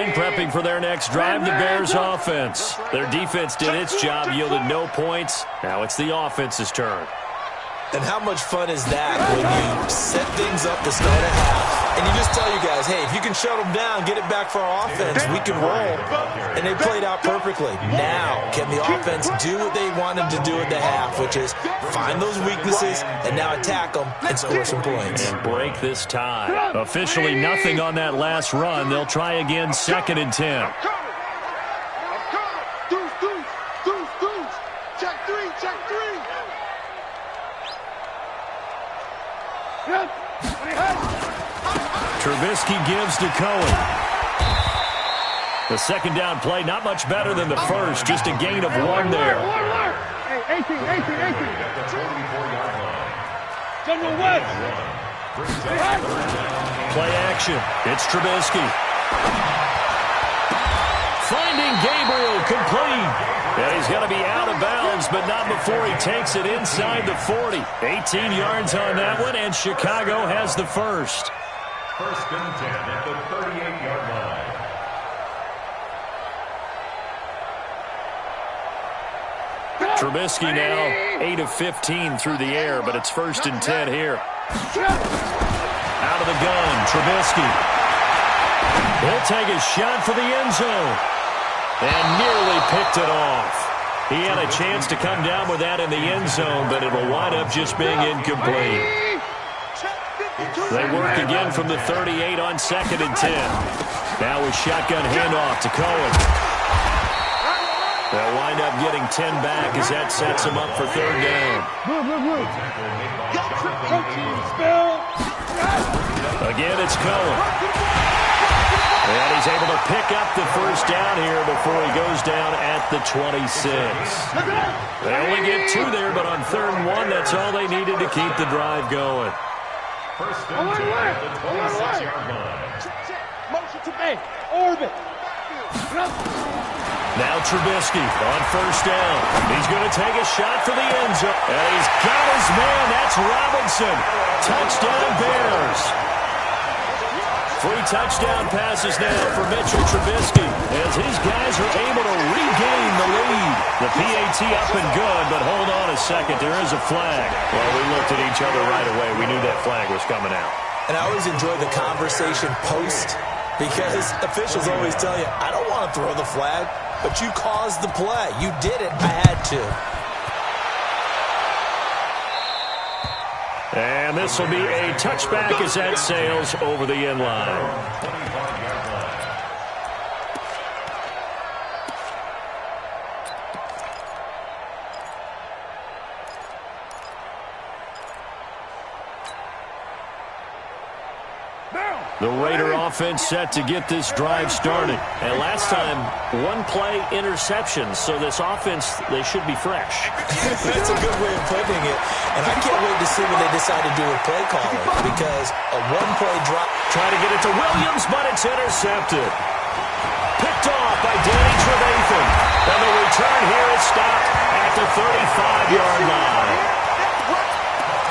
again, prepping for their next drive, the Bears offense. Their defense did its job, yielded no points. Now it's the offense's turn. And how much fun is that when you set things up to start a half, and you just tell you guys, hey, if you can shut them down, get it back for our offense, we can roll. And they played out perfectly. Now, can the offense do what they wanted to do at the half, which is find those weaknesses and now attack them and score some points. And break this tie. Officially nothing on that last run. They'll try again, 2nd and 10. Trubisky gives to Cohen. The second down play, not much better than the first, just a gain of 1 there. Hey, 18. General West. Play action. It's Trubisky. Finding Gabriel, complete. And he's going to be out of bounds, but not before he takes it inside the 40. 18 yards on that one, and Chicago has the first. 1st and 10 at the 38-yard line. Trubisky now 8 of 15 through the air, but it's 1st and 10 here. Out of the gun, Trubisky. He'll take a shot for the end zone. And nearly picked it off. He had a chance to come down with that in the end zone, but it'll wind up just being incomplete. They work again from the 38 on 2nd and 10. Now with shotgun handoff to Cohen. They'll wind up getting 10 back as that sets them up for 3rd down. Again, it's Cohen. And he's able to pick up the 1st down here before he goes down at the 26. They only get 2 there, but on 3rd and 1, that's all they needed to keep the drive going. 1st and 10 at the 26-yard line. Motion to me. Orbit. Now Trubisky on 1st down. He's going to take a shot for the end zone. And he's got his man. That's Robinson. Touchdown Bears. 3 touchdown passes now for Mitchell Trubisky as his guys are able to regain the lead. The PAT up and good, but hold on a second. There is a flag. Well, we looked at each other right away. We knew that flag was coming out. And I always enjoy the conversation post because officials always tell you, I don't want to throw the flag, but you caused the play. You did it. I had to. And this will be a touchback as that sails over the end line. The Raider offense set to get this drive started. And last time, 1 play interception. So this offense, they should be fresh. That's a good way of putting it. And I can't wait to see what they decide to do with play calling. Because a 1-play drop. Trying to get it to Williams, but it's intercepted. Picked off by Danny Trevathan. And the return here is stopped at the 35-yard line.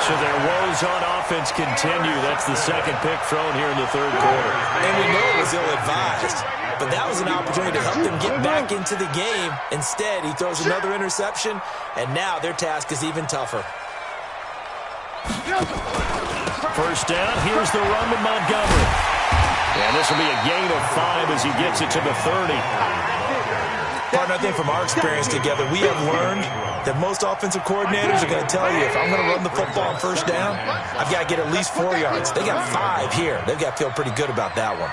So their woes on offense continue. That's the 2nd pick thrown here in the 3rd quarter. And we know it was ill-advised. But that was an opportunity to help them get back into the game. Instead, he throws another interception, and now their task is even tougher. 1st down, here's the run to Montgomery. And this will be a gain of 5 as he gets it to the 30. Partner, I think from our experience together, we have learned that most offensive coordinators are going to tell you, if I'm going to run the football on 1st down, I've got to get at least 4 yards. They got 5 here. They've got to feel pretty good about that one.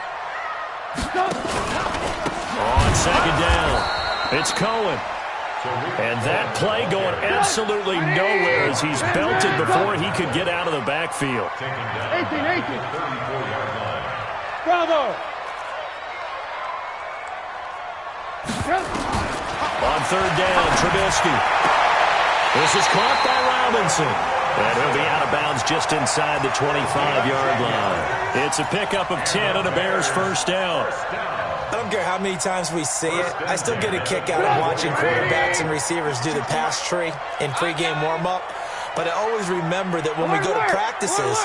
On 2nd down, it's Cohen. And that play going absolutely nowhere as he's belted before he could get out of the backfield. 18. Bravo. On 3rd down, Trubisky. This is caught by Robinson. And he'll be out of bounds just inside the 25-yard line. It's a pickup of 10 and a Bears 1st down. I don't care how many times we see it. I still get a kick out of watching quarterbacks and receivers do the pass tree in pregame warm-up. But I always remember that when we go to practices,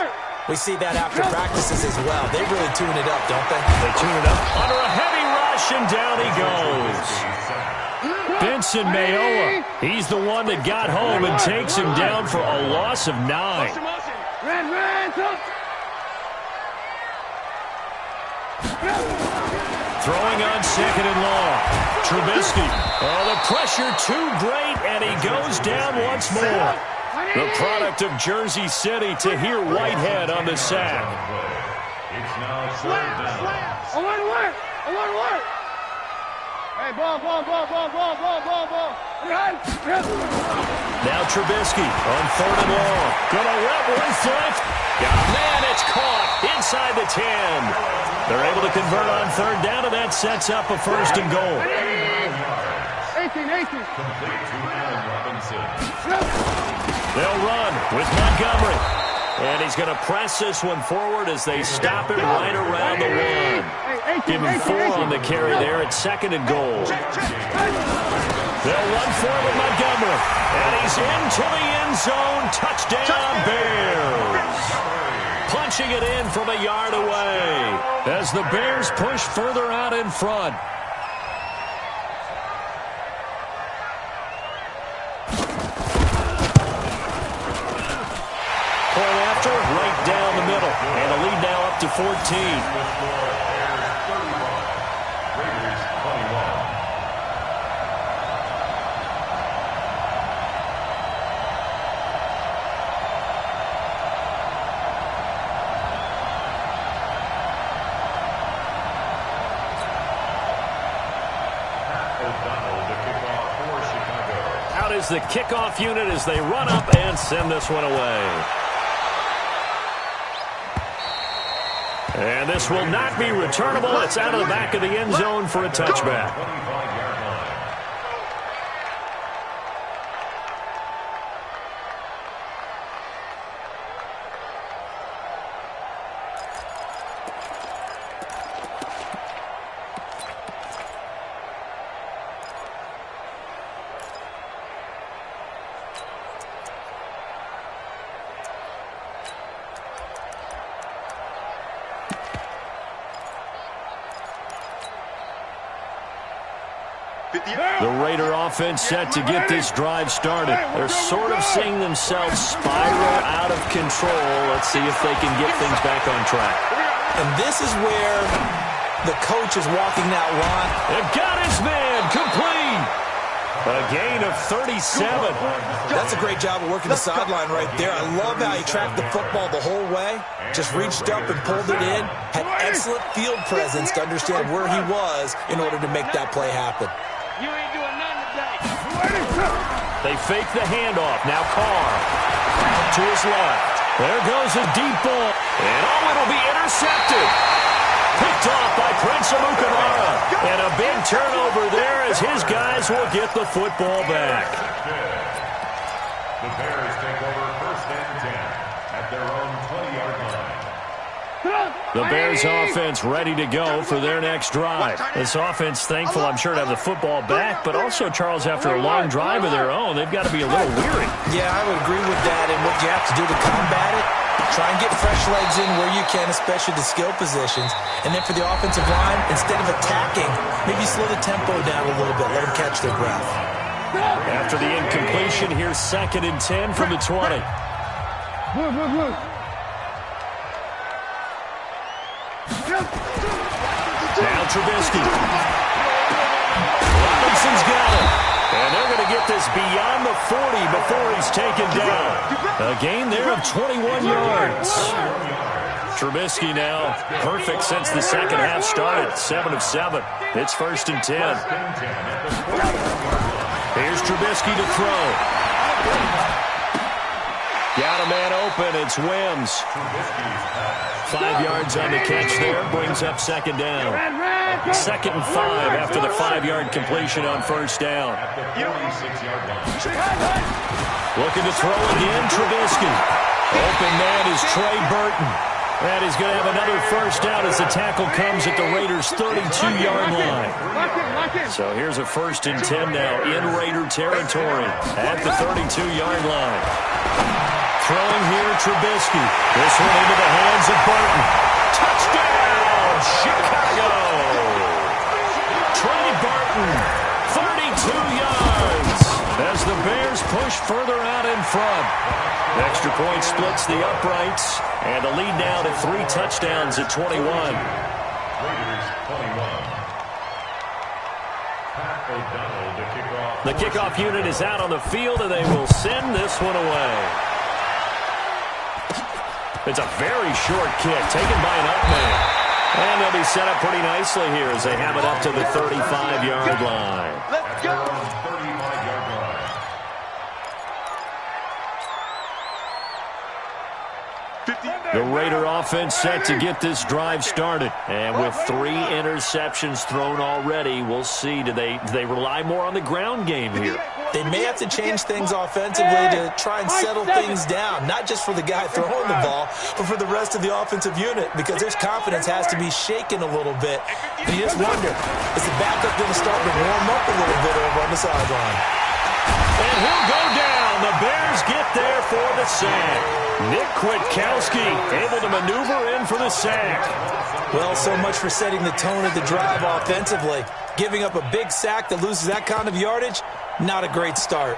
we see that after practices as well. They really tune it up, don't they? They tune it up under a heavy rush. and down he goes. Benson Mayowa, he's the one that got home and takes him down for a loss of 9. Throwing on 2nd and long. Trubisky. Oh, the pressure too great, and he goes down once more. The product of Jersey City, Tahir Whitehead on the sack. It's now 3rd down. I want to work. I want to work. Hey, ball. Now Trubisky on 3rd and long. Gonna rep one foot. Man, it's caught inside the 10. They're able to convert on 3rd down, and that sets up a 1st and goal. 18. Complete to Allen Robinson. They'll run with Montgomery. And he's going to press this one forward as they stop him right around the 1. Give him 4 on the carry there at 2nd and goal. They'll run for it with Montgomery. And he's into the end zone. Touchdown, Bears. Punching it in from a yard away as the Bears push further out in front. Point after, right down the middle. And a lead now up to 14. Out is the kickoff unit as they run up and send this one away. And this will not be returnable. It's out of the back of the end zone for a touchback. The Raider offense set to get this drive started. They're sort of seeing themselves spiral out of control. Let's see if they can get things back on track. And this is where the coach is walking that line. They've got his man complete. A gain of 37. That's a great job of working the sideline right there. I love how he tracked the football the whole way. Just reached up and pulled it in. Had excellent field presence to understand where he was in order to make that play happen. You ain't doing nothing today. They fake the handoff. Now Carr to his left. There goes a deep ball. And it'll be intercepted. Picked off by Prince Amukamara. And a big turnover there as his guys will get the football back. The Bears take over 1st and 10 at their own 20-yard line. The Bears offense ready to go for their next drive. This offense thankful, I'm sure, to have the football back, but also, Charles, after a long drive of their own, they've got to be a little weary. Yeah, I would agree with that, and what you have to do to combat it, try and get fresh legs in where you can, especially the skill positions. And then for the offensive line, instead of attacking, maybe slow the tempo down a little bit, let them catch their breath. After the incompletion, here's 2nd and 10 from the 20. Now Trubisky. Robinson's got it. And they're going to get this beyond the 40 before he's taken down. A gain there of 21 yards. Trubisky now perfect since the second half started. 7 of 7. It's 1st and 10. Here's Trubisky to throw. Got a man open. It's Wims. 5 yards on the catch there. Brings up 2nd down. 2nd and 5 after the 5-yard completion on 1st down. Looking to throw again, Trubisky. Open man is Trey Burton. And he's going to have another 1st down as the tackle comes at the Raiders' 32-yard line. So here's a 1st and 10 now in Raider territory at the 32-yard line. Throwing here, Trubisky. This one into the hands of Burton. Touchdown, Chicago! 32 yards as the Bears push further out in front. Extra point splits the uprights, and the lead now to 3 touchdowns at 21. Raiders 21. Pat O'Donnell to kick off. The kickoff unit is out on the field, and they will send this one away. It's a very short kick taken by an up man. And they'll be set up pretty nicely here as they have it up to the 35-yard line. Let's go. 35-yard line. The Raider offense set to get this drive started. And with 3 interceptions thrown already, we'll see. Do they rely more on the ground game here? They may have to change things offensively to try and settle things down, not just for the guy throwing the ball, but for the rest of the offensive unit, because their confidence has to be shaken a little bit. And you just wonder, is the backup going to start to warm up a little bit over on the sideline? And he'll go down. The Bears get there for the sack. Nick Kwiatkowski able to maneuver in for the sack. Well, so much for setting the tone of the drive offensively. Giving up a big sack that loses that kind of yardage, not a great start.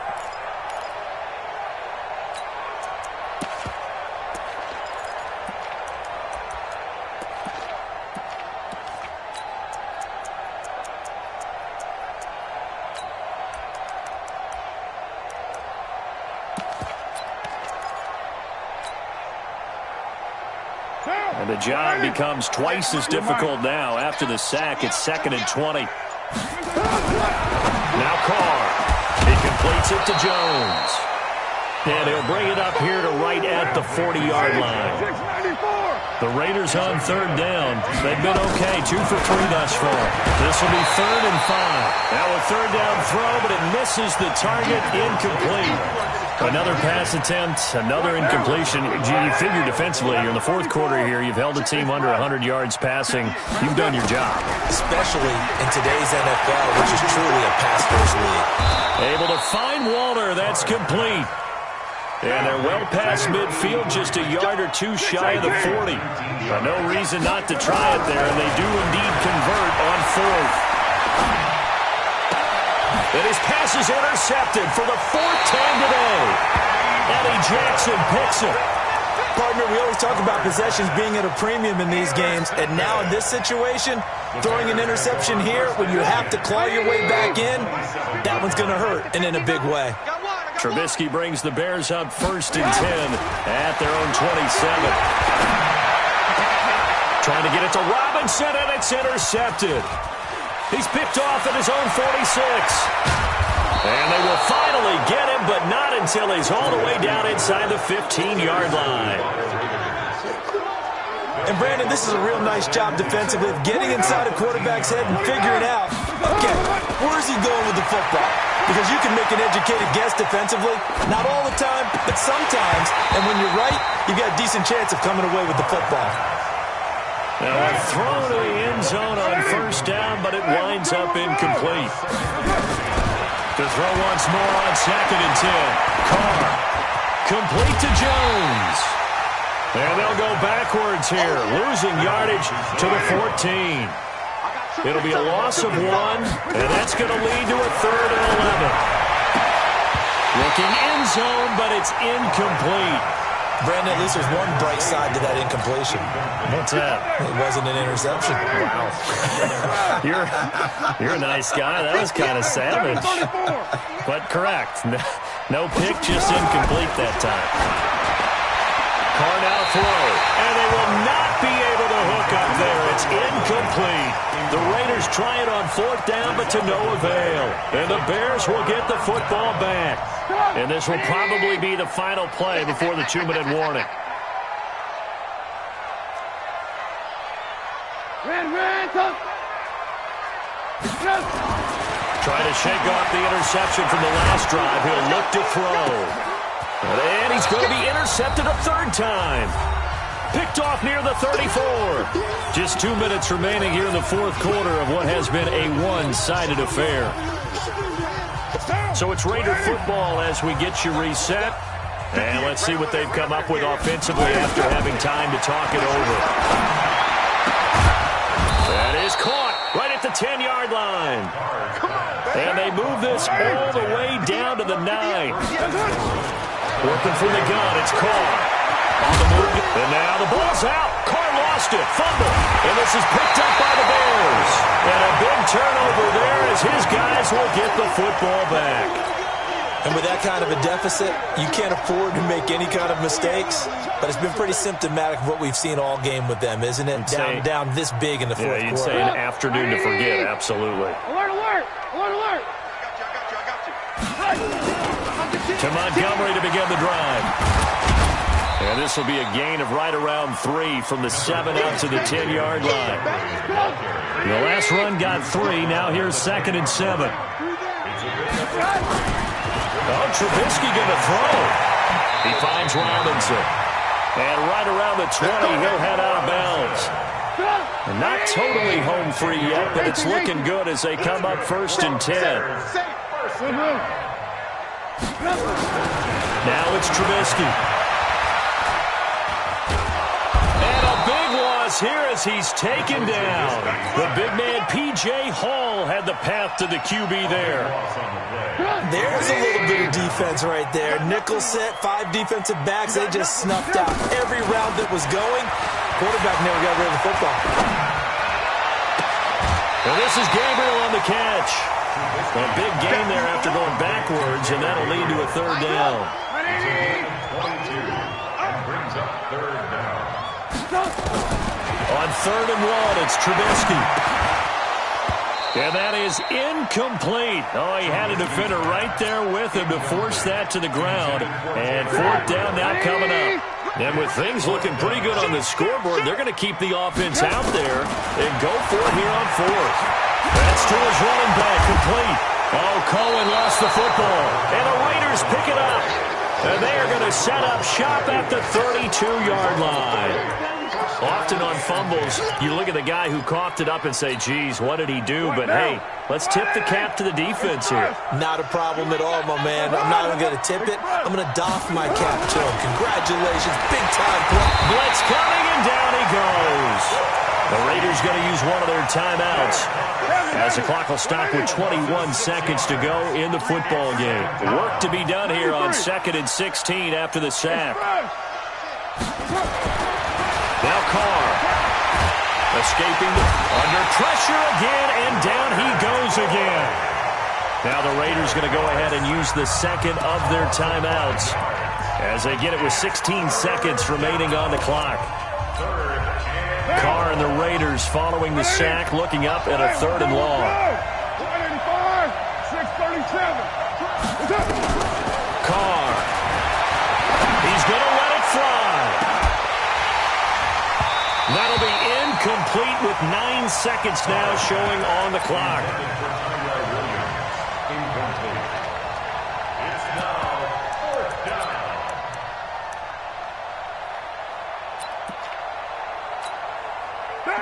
And the job becomes twice as difficult now. After the sack, it's 2nd and 20. Now Carr. He completes it to Jones. And he'll bring it up here to right at the 40-yard line. The Raiders on 3rd down. They've been okay, 2 for 3 thus far. This will be 3rd and 5. Now a 3rd down throw, but it misses the target, incomplete. Another pass attempt, another incompletion. Gee, you figure defensively, you're in the 4th quarter here. You've held a team under 100 yards passing. You've done your job. Especially in today's NFL, which is truly a pass-first league. Able to find Walter. That's complete. And they're well past midfield, just a yard or 2 shy of the 40. But no reason not to try it there, and they do indeed convert on 4th. And his pass is intercepted for the 4th time today. Eddie Jackson picks it. Partner, we always talk about possessions being at a premium in these games, and now in this situation, throwing an interception here when you have to claw your way back in, that one's going to hurt, and in a big way. Trubisky brings the Bears up 1st and 10 at their own 27. Trying to get it to Robinson, and it's intercepted. He's picked off at his own 46. And they will finally get him, but not until he's all the way down inside the 15-yard line. And, Brandon, this is a real nice job defensively of getting inside a quarterback's head and figuring out, okay, where's he going with the football? Because you can make an educated guess defensively. Not all the time, but sometimes. And when you're right, you've got a decent chance of coming away with the football. Now a throw to the end zone on 1st down, but it winds up incomplete. To throw once more on 2nd and 10. Carr. Complete to Jones. And they'll go backwards here, losing yardage to the 14. It'll be a loss of 1, and that's going to lead to a 3rd and 11. Looking end zone, but it's incomplete. Brandon, at least there's one bright side to that incompletion. What's that? It wasn't an interception. Wow. You're a nice guy. That was kind of savage. But correct. No pick, just incomplete that time. Carr now throw. And they will not be able to hook up there. It's incomplete. The Raiders try it on 4th down, but to no avail. And the Bears will get the football back. And this will probably be the final play before the 2-minute warning. Trying to shake off the interception from the last drive. He'll look to throw. And he's going to be intercepted a 3rd time. Picked off near the 34. Just 2 minutes remaining here in the 4th quarter of what has been a one-sided affair. So it's Raider football as we get you reset. And let's see what they've come up with offensively after having time to talk it over. That is caught right at the 10-yard line. And they move this all the way down to the 9. Working from the gun, it's Carr. On the move, and now the ball's out. Carr lost it, fumble. And this is picked up by the Bears. And a big turnover there as his guys will get the football back. And with that kind of a deficit, you can't afford to make any kind of mistakes. But it's been pretty symptomatic of what we've seen all game with them, isn't it? Down this big in the fourth quarter. Yeah, you'd say an afternoon to forget, absolutely. Alert, alert! Alert, alert! I got you. To Montgomery to begin the drive. And this will be a gain of right around 3 from the 7 out to the 10-yard line. The last run got 3. Now here's 2nd and 7. Oh, Trubisky going to throw. He finds Robinson. And right around the 20, he'll head out of bounds. And not totally home free yet, but it's looking good as they come up 1st and 10. Now it's Trubisky. And a big loss here as he's taken down. The big man, P.J. Hall, had the path to the QB there. There's a little bit of defense right there. Nickel set, 5 defensive backs. They just snuffed out every round that was going. Quarterback never got rid of the football. And this is Gabriel on the catch. A big gain there after going backwards, and that'll lead to a 3rd down. 22 and brings up 3rd down. On 3rd and 1, it's Trubisky. And that is incomplete. Oh, he had a defender right there with him to force that to the ground. And 4th down now coming up. And with things looking pretty good on the scoreboard, they're going to keep the offense out there and go for it here on 4th. That's to his running back, complete. Oh, Cohen lost the football. And the Raiders pick it up. And they are going to set up shop at the 32-yard line. Often on fumbles, you look at the guy who coughed it up and say, geez, what did he do? But, hey, let's tip the cap to the defense here. Not a problem at all, my man. I'm not even going to tip it. I'm going to doff my cap to him. Congratulations. Big-time play. Blitz coming, and down he goes. The Raiders going to use one of their timeouts as the clock will stop with 21 seconds to go in the football game. Work to be done here on 2nd and 16 after the sack. Now Carr, escaping under pressure again, and down he goes again. Now the Raiders going to go ahead and use the 2nd of their timeouts as they get it with 16 seconds remaining on the clock. Carr and the Raiders following the sack, looking up at a 3rd and long. 6:37. Carr, he's going to let it fly. That'll be incomplete with 9 seconds now showing on the clock. It's now 4th down.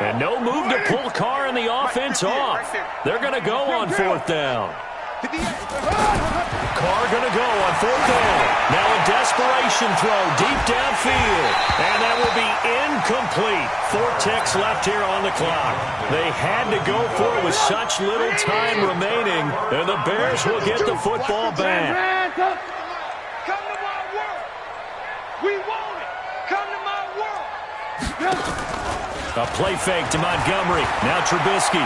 And no move to pull Carr and the offense off. They're going to go on 4th down. Carr going to go on 4th down. Now a desperation throw deep downfield. And that will be incomplete. 4 ticks left here on the clock. They had to go for it with such little time remaining. And the Bears will get the football back. Come to my world. We want it. Come to my world. A play fake to Montgomery. Now Trubisky.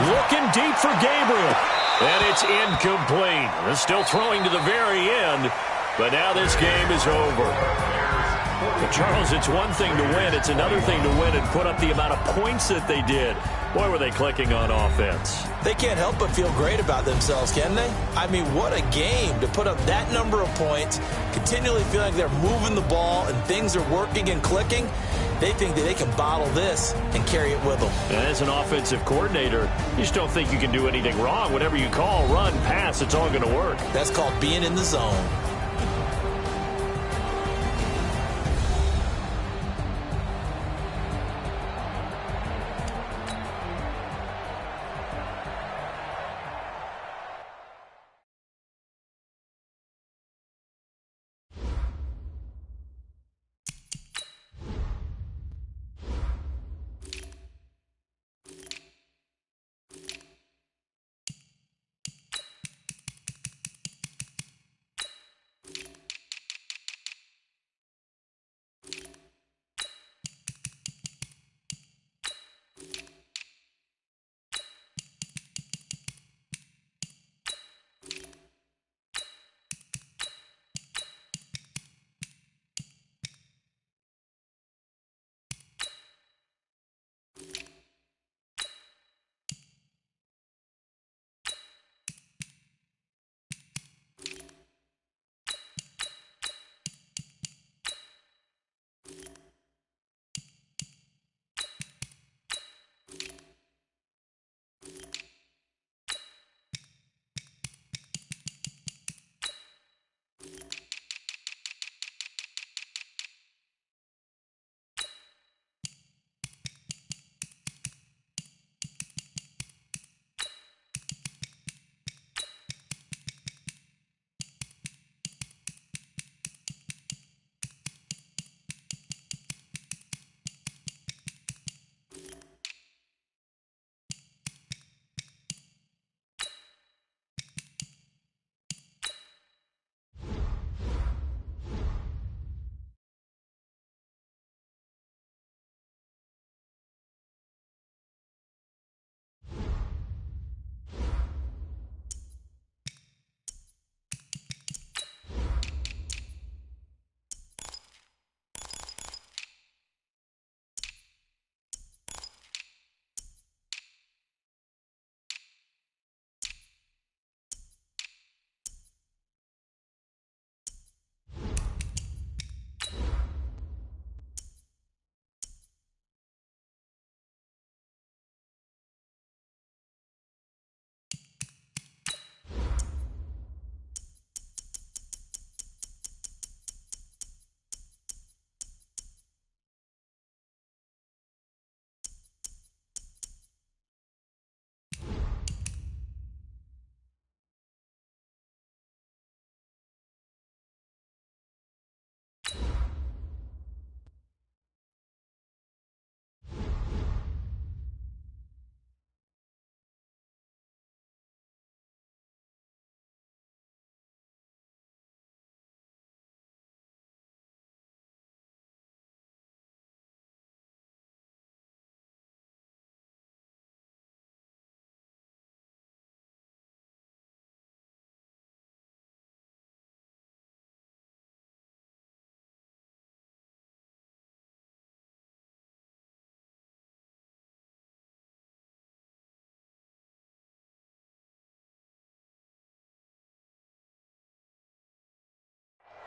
Looking deep for Gabriel. And it's incomplete. They're still throwing to the very end. But now this game is over. But Charles, it's one thing to win. It's another thing to win and put up the amount of points that they did. Boy, were they clicking on offense. They can't help but feel great about themselves, can they? I mean, what a game to put up that number of points, continually feeling like they're moving the ball and things are working and clicking. They think that they can bottle this and carry it with them. And as an offensive coordinator, you just don't think you can do anything wrong. Whatever you call, run, pass, it's all going to work. That's called being in the zone.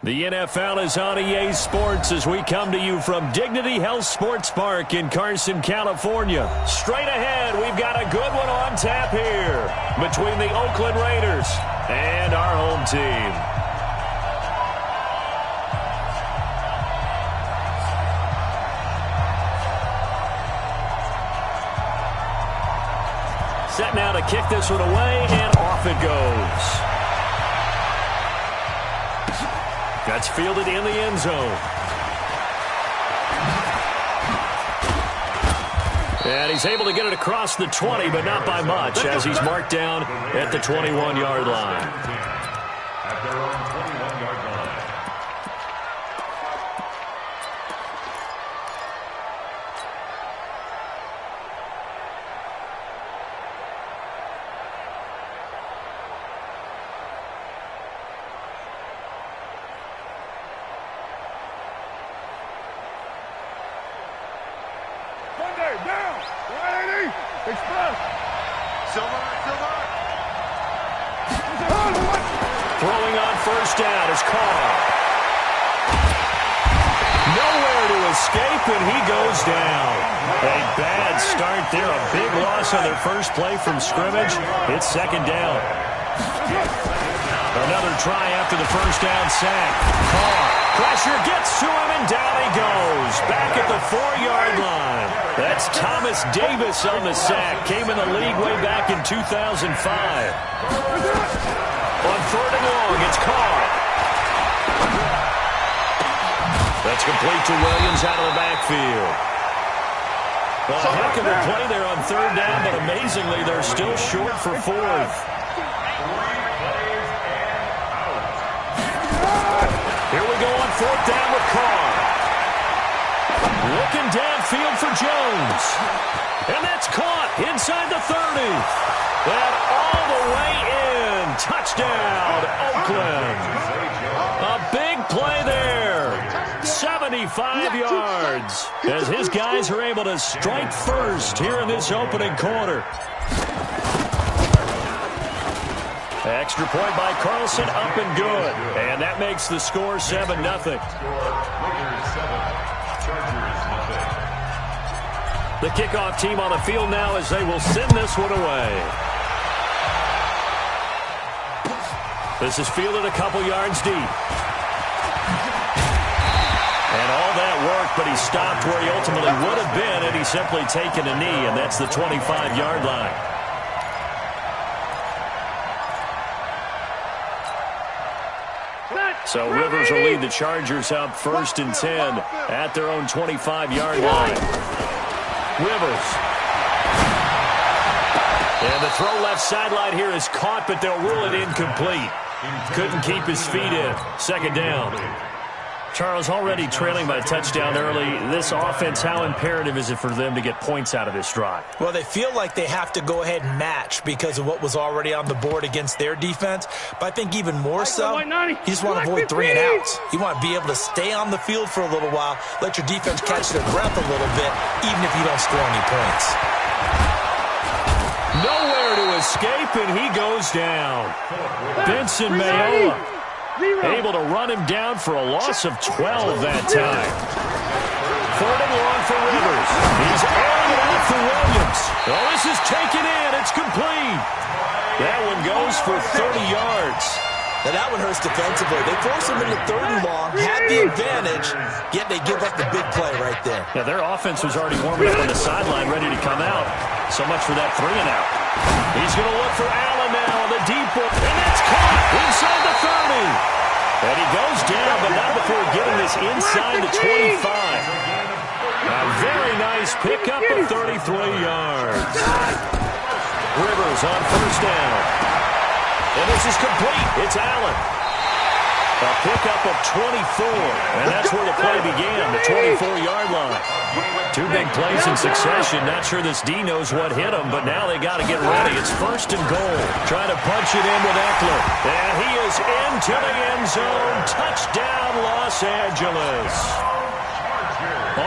The NFL is on EA Sports as we come to you from Dignity Health Sports Park in Carson, California. Straight ahead, we've got a good one on tap here between the Oakland Raiders and our home team. Set now to kick this one away, and off it goes. That's fielded in the end zone. And he's able to get it across the 20, but not by much, as he's marked down at the 21-yard line. At their own 21-yard line. Down! 180! Express! Silver! Throwing on first down is Carr. Nowhere to escape, and he goes down. A bad start there. A big loss on their first play from scrimmage. It's second down. Another try after the first down sack. Carr. Pressure gets to him, and down he goes. Back at the 4-yard line. That's Thomas Davis on the sack. Came in the league way back in 2005. On third and long, it's Carr. That's complete to Williams out of the backfield. Well, a heck of a play there on third down, but amazingly, they're still short for fourth. Here we go on fourth down with Carr. Looking downfield for Jones. And that's caught inside the 30. And all the way in. Touchdown, Oakland. A big play there. 75 yards. As his guys are able to strike first here in this opening quarter. Extra point by Carlson, up and good. And that makes the score 7-0. The kickoff team on the field now as they will send this one away. This is fielded a couple yards deep. And all that work, but he stopped where he ultimately would have been had he simply taken a knee, and that's the 25-yard line. So Rivers will lead the Chargers up 1st and 10 at their own 25-yard line. Rivers. And the throw left sideline here is caught, but they'll rule it incomplete. Couldn't keep his feet in. Second down. Charles, already trailing by a touchdown early. This offense, how imperative is it for them to get points out of this drive? Well, they feel like they have to go ahead and match because of what was already on the board against their defense. But I think even more so, you just want to avoid 3 and outs. You want to be able to stay on the field for a little while, let your defense catch their breath a little bit, even if you don't score any points. Nowhere to escape, and he goes down. Benson Mayola. Able to run him down for a loss of 12 that time. Third and long for Rivers. He's airing it out for Williams. Oh, this is taken in. It's complete. That one goes for 30 yards. Now that one hurts defensively. They force him into third and long, had the advantage, yet they give up the big play right there. Yeah, their offense was already warming up on the sideline, ready to come out. So much for that 3 and out. He's going to look for Allen now on the deep one, and that's caught inside the 30. And he goes down, but not before getting this inside the 25. A very nice pickup of 33 yards. Rivers on first down. And this is complete. It's Allen. A pickup of 24. And that's where the play began, the 24-yard line. 2 big plays in succession. Not sure this D knows what hit him, but now they got to get ready. It's 1st and goal. Trying to punch it in with Eckler. And he is into the end zone. Touchdown, Los Angeles.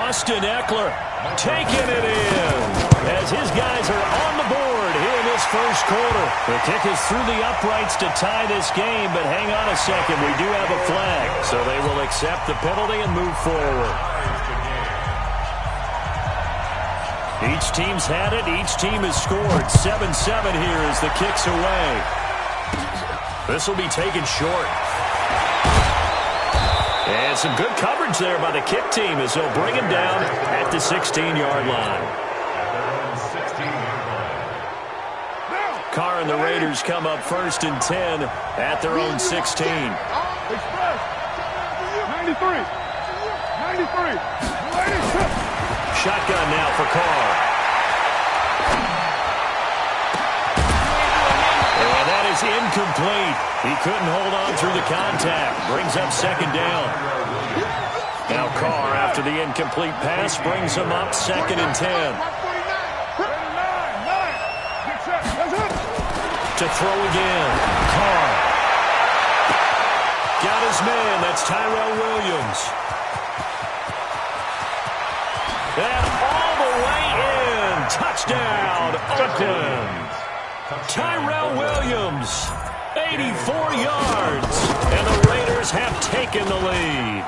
Austin Eckler taking it in as his guys are on the board here in this this first quarter. The kick is through the uprights to tie this game, but hang on a second. We do have a flag, so they will accept the penalty and move forward. Each team's had it. Each team has scored. 7-7 here as the kick's away. This will be taken short. And some good coverage there by the kick team as they'll bring him down at the 16-yard line. Carr and the Raiders come up 1st and 10 at their own 16. 93. 93. Shotgun now for Carr. And that is incomplete. He couldn't hold on through the contact. Brings up 2nd down. Now Carr, after the incomplete pass, brings him up 2nd and 10. To throw again. Carr. Got his man. That's Tyrell Williams. And all the way in. Touchdown, Oakland. Tyrell Williams, 84 yards. And the Raiders have taken the lead.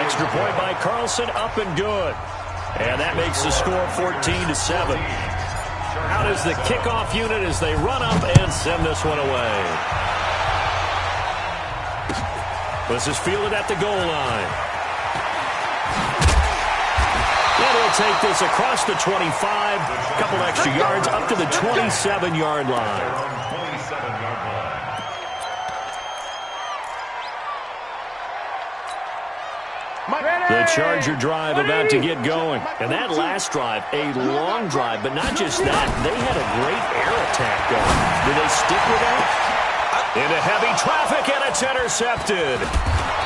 Extra point by Carlson, up and good. And that makes the score 14-7. Out is the kickoff unit as they run up and send this one away. This is fielded at the goal line. And he'll take this across the 25. A couple extra yards up to the 27-yard line. The Charger drive about to get going. And that last drive, a long drive, but not just that. They had a great air attack going. Do they stick with that? Into heavy traffic, and it's intercepted.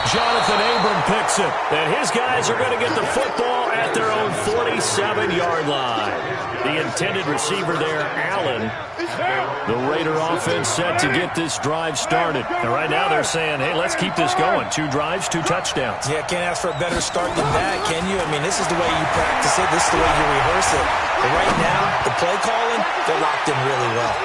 Jonathan Abram picks it. And his guys are going to get the football at their own 47-yard line. The intended receiver there, Allen. The Raider offense set to get this drive started. And right now they're saying, hey, let's keep this going. 2 drives, 2 touchdowns. Yeah, can't ask for a better start than that, can you? I mean, this is the way you practice it. This is the way you rehearse it. But right now, the play calling, they're locked in really well.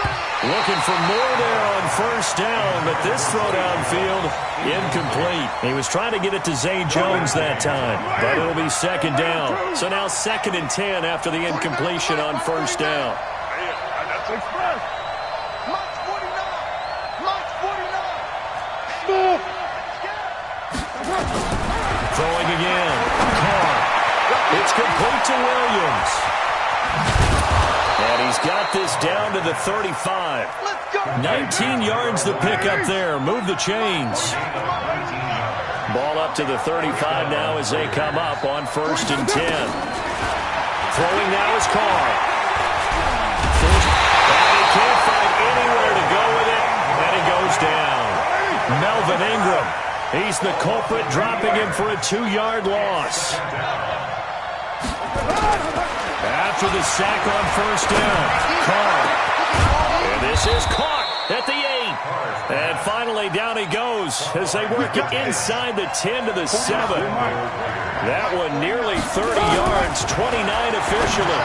Looking for more there on 1st down, but this throw downfield, incomplete. He was trying to get it to Zay Jones that time, but it'll be 2nd down. So now 2nd and 10 after the incompletion on 1st down. Throwing again. Carr. It's complete to Williams. And he's got this down to the 35. 19 yards the pickup there. Move the chains. Ball up to the 35 now as they come up on 1st and 10. Throwing now is Carr. And he can't find anywhere to go with it. And he goes down. Melvin Ingram. He's the culprit, dropping him for a 2-yard loss. After the sack on 1st down, Carr. And this is caught at the 8. And finally down he goes as they work it inside the 10 to the 7. That one nearly 30 yards, 29 officially.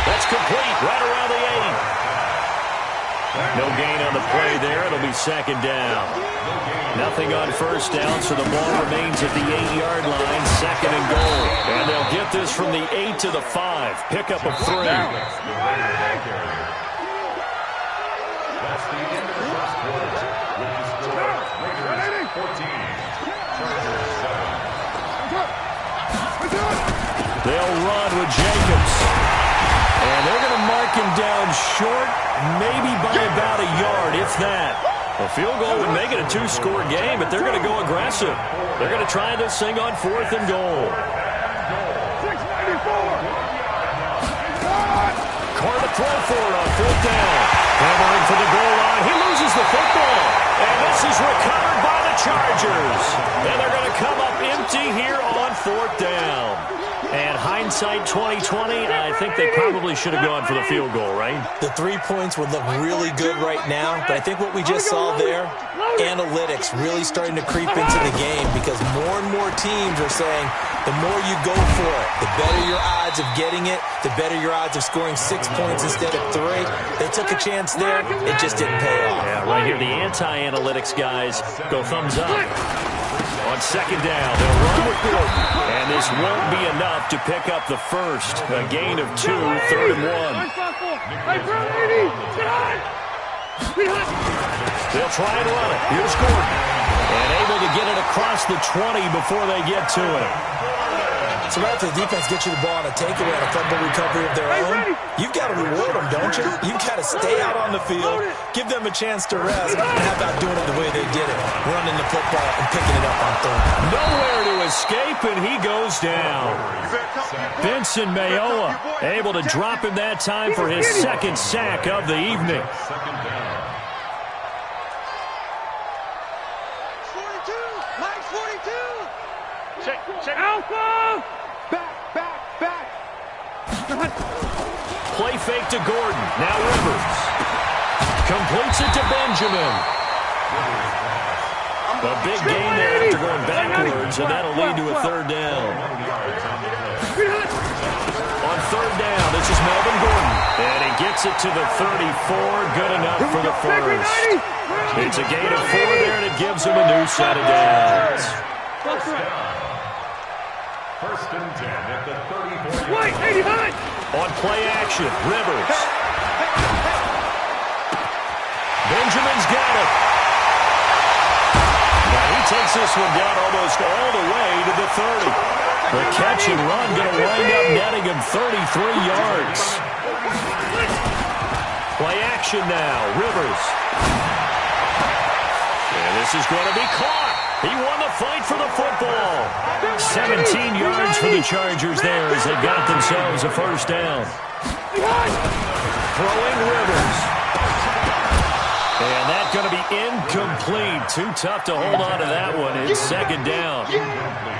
That's complete right around the 8. No gain on the play there. It'll be 2nd down. Nothing on 1st down, so the ball remains at the 8-yard line, 2nd and goal. And they'll get this from the 8 to the 5. Pickup of 3. They'll run with Jacobs. And they're going to mark him down short, maybe by about a yard, if that. A field goal would make it a 2-score game, but they're going to go aggressive. They're going to try this thing on 4th and goal. Carr to throw for it on 4th down. Hammering for the goal line. He loses the football. And this is recovered by the Chargers. And they're going to come up empty here on 4th down. And hindsight 2020, I think they probably should have gone for the field goal, right? The 3 points would look really good right now, but I think what we just saw there, analytics really starting to creep into the game because more and more teams are saying, The more you go for it, the better your odds of getting it, the better your odds of scoring 6 points instead of 3. They took a chance there. It just didn't pay off. Yeah, right here, the anti-analytics guys go thumbs up. On second down, they'll run with Gordon. And this won't be enough to pick up the first. A gain of 2, 3rd and 1. They'll try and run it. Here's Gordon. And able to get it across the 20 before they get to it. So right after the defense gets you the ball on a takeaway and a fumble recovery of their own, you've got to reward them, don't you? You've got to stay out on the field, give them a chance to rest, and how about doing it the way they did it, running the football and picking it up on third. Nowhere to escape, and he goes down. Vincent Mayoa able to drop him that time for his second sack of the evening. 42, Mike 42. Check, Alpha. Back. Play fake to Gordon. Now Rivers. Completes it to Benjamin. A big gain there after going backwards, and that'll lead to a 3rd down. On 3rd down, this is Melvin Gordon. And he gets it to the 34. Good enough for the first. It's a gain of 4 there, and it gives him a new set of downs. First and 10 at the 34. Wait, 89. On play action, Rivers. Benjamin's got it. Now he takes this one down almost all the way to the 30. The catch and run going to wind up netting him 33 yards. Play action now, Rivers. And this is going to be caught. He won the fight for the football. 17 yards for the Chargers there as they got themselves a first down. Throwing Rivers. And that's going to be incomplete. Too tough to hold on to that one. It's second down.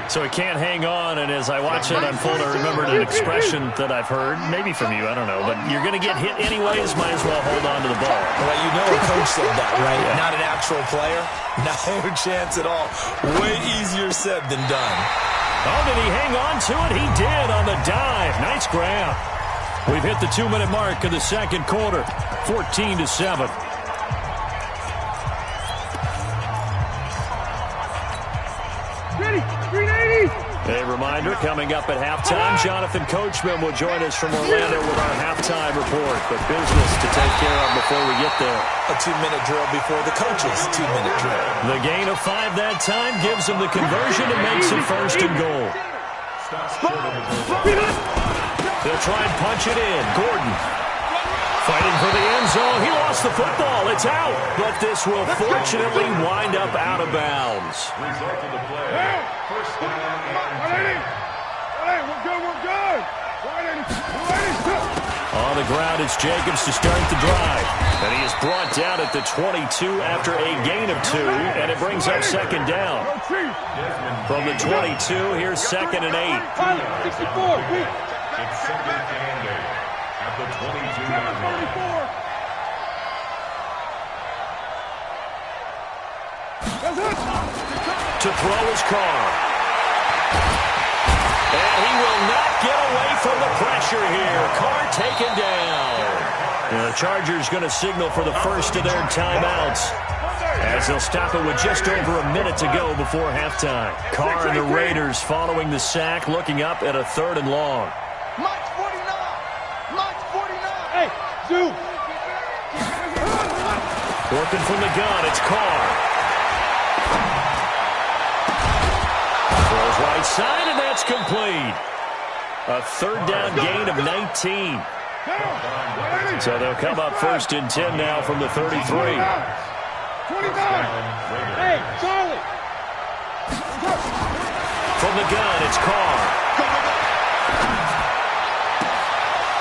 So he can't hang on, and as I watch that unfold, I remembered an expression that I've heard, maybe from you, I don't know, but you're going to get hit anyways, might as well hold on to the ball. Well, you know a coach said that, right? Yeah. Not an actual player. No chance at all. Way easier said than done. Oh, did he hang on to it? He did on the dive. Nice grab. We've hit the 2-minute mark of the second quarter, 14-7. Ready, 380. A reminder, coming up at halftime, Jonathan Coachman will join us from Orlando with our halftime report. But business to take care of before we get there. A 2-minute drill before the coach's 2-minute drill. The gain of 5 that time gives him the conversion and makes it 1st and goal. They'll try and punch it in. Gordon fighting for the end zone. He lost the football. It's out. But this will fortunately wind up out of bounds. Result of the play. First down and 10. We're good. On the ground, it's Jacobs to start the drive. And he is brought down at the 22 after a gain of 2. And it brings up second down. From the 22, here's 2nd and 8. 64. It's 2nd and 8 at the 22-yard line. To throw his car. And he will not get away from the pressure here. Carr taken down. And the Chargers going to signal for the first of their timeouts as they'll stop it with just over a minute to go before halftime. Carr and the Raiders following the sack, looking up at a 3rd and long. Mike 49. Hey, Zoo. Working from the gun, it's Carr. Throws right side, and that's complete. A 3rd down gain of 19. So they'll come up 1st and 10 now from the 33. 29. Hey, Charlie. From the gun, it's Carr.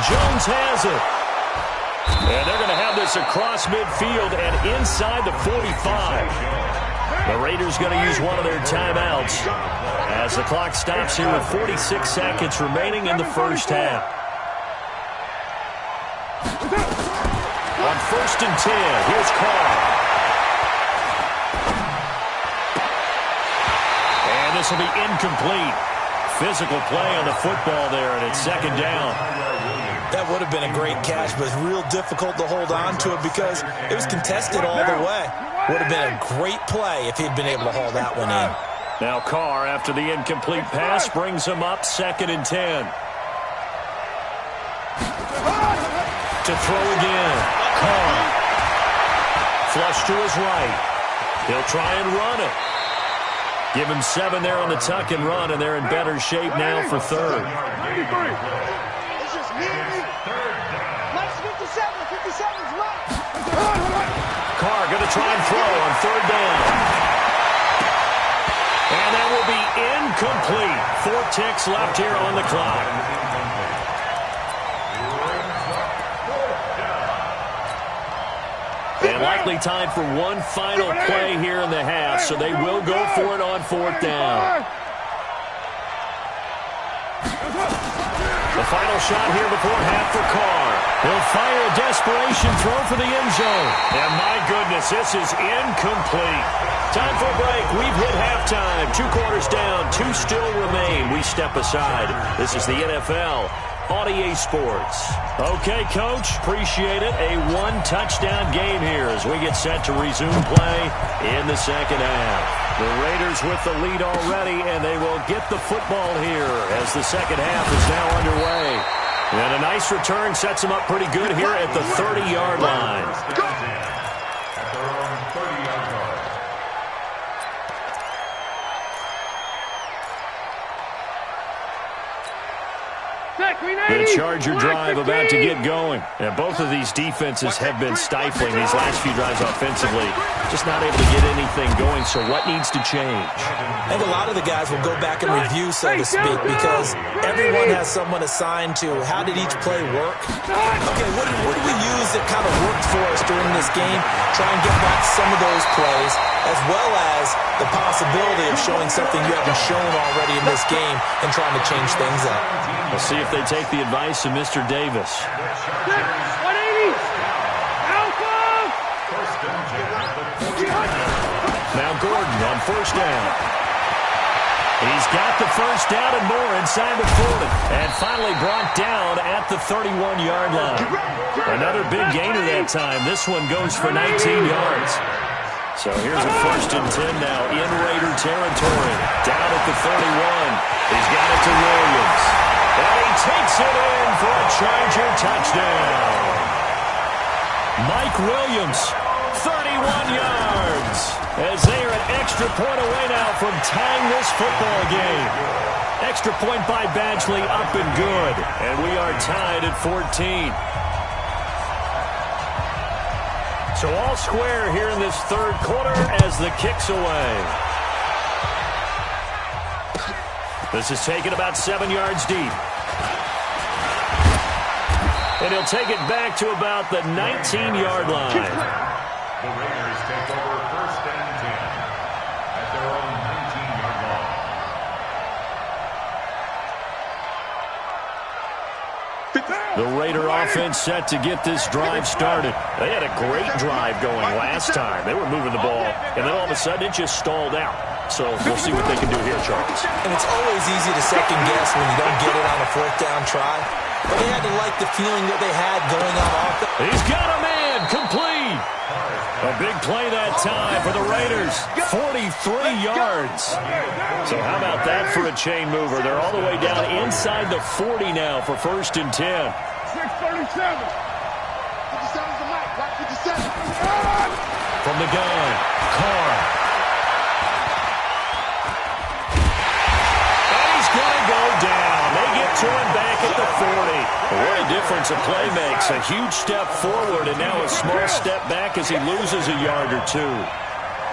Jones has it. And they're going to have this across midfield and inside the 45. The Raiders going to use one of their timeouts as the clock stops here with 46 seconds remaining in the first half. On 1st and 10, here's Carr. And this will be incomplete. physical play on the football there, and it's second down. That would have been a great catch, but it's real difficult to hold on to it because it was contested all the way. Would have been a great play if he'd been able to haul that one in. Now Carr, after the incomplete pass, brings him up 2nd and 10. To throw again. Carr. Flush to his right. He'll try and run it. Give him 7 there on the tuck and run, and they're in better shape now for third. It's just me and me. Mike's 57. 57's Mike. Carr going to try and throw on 3rd down. And that will be incomplete. 4 ticks left here on the clock. And likely time for one final play here in the half, so they will go for it on 4th down. The final shot here before half for Carr. He'll fire a desperation throw for the end zone. And my goodness, this is incomplete. Time for a break. We've hit halftime. 2 quarters down, 2 still remain. We step aside. This is the NFL on EA Sports. Okay, Coach, appreciate it. A 1-touchdown game here as we get set to resume play in the second half. The Raiders with the lead already, and they will get the football here as the second half is now underway. And a nice return sets them up pretty good here at the 30-yard line. At their own 30-yard line. The Charger drive about to get going. And both of these defenses have been stifling these last few drives offensively. Just not able to get anything going, so what needs to change? I think a lot of the guys will go back and review, so to speak, because everyone has someone assigned to how did each play work. Okay, what did we use that kind of worked for us during this game? Try and get back some of those plays, as well as the possibility of showing something you haven't shown already in this game and trying to change things up. We'll see if they take the advice of Mr. Davis. 180. Alpha. Now Gordon on 1st down. He's got the 1st down and more inside the 40. And finally brought down at the 31-yard line. Another big gainer that time. This one goes for 19 yards. So here's a 1st and 10 now in Raider territory. Down at the 31. He's got it to Williams. And he takes it in for a Charger touchdown. Mike Williams, 31 yards, as they are an extra point away now from tying this football game. Extra point by Badgley, up and good. And we are tied at 14. So all square here in this 3rd quarter as the kick's away. This is taken about 7 yards deep. And he'll take it back to about the 19-yard line. The Raiders take over 1st and 10 at their own 19-yard line. The Raider offense set to get this drive started. They had a great drive going last time. They were moving the ball, and then all of a sudden it just stalled out. So we'll see what they can do here, Charles. And it's always easy to second guess when you don't get it on a 4th down try. But they had to like the feeling that they had going on offense. He's got a man, complete. A big play that time for the Raiders, 43 yards. So how about that for a chain mover? They're all the way down inside the 40 now for 1st and 10. 637. 57's the mic. Right 57. From the gun, Carr. And he's going to go down. They get to him back at the 40. What a difference a play makes. A huge step forward and now a small step back as he loses a yard or two.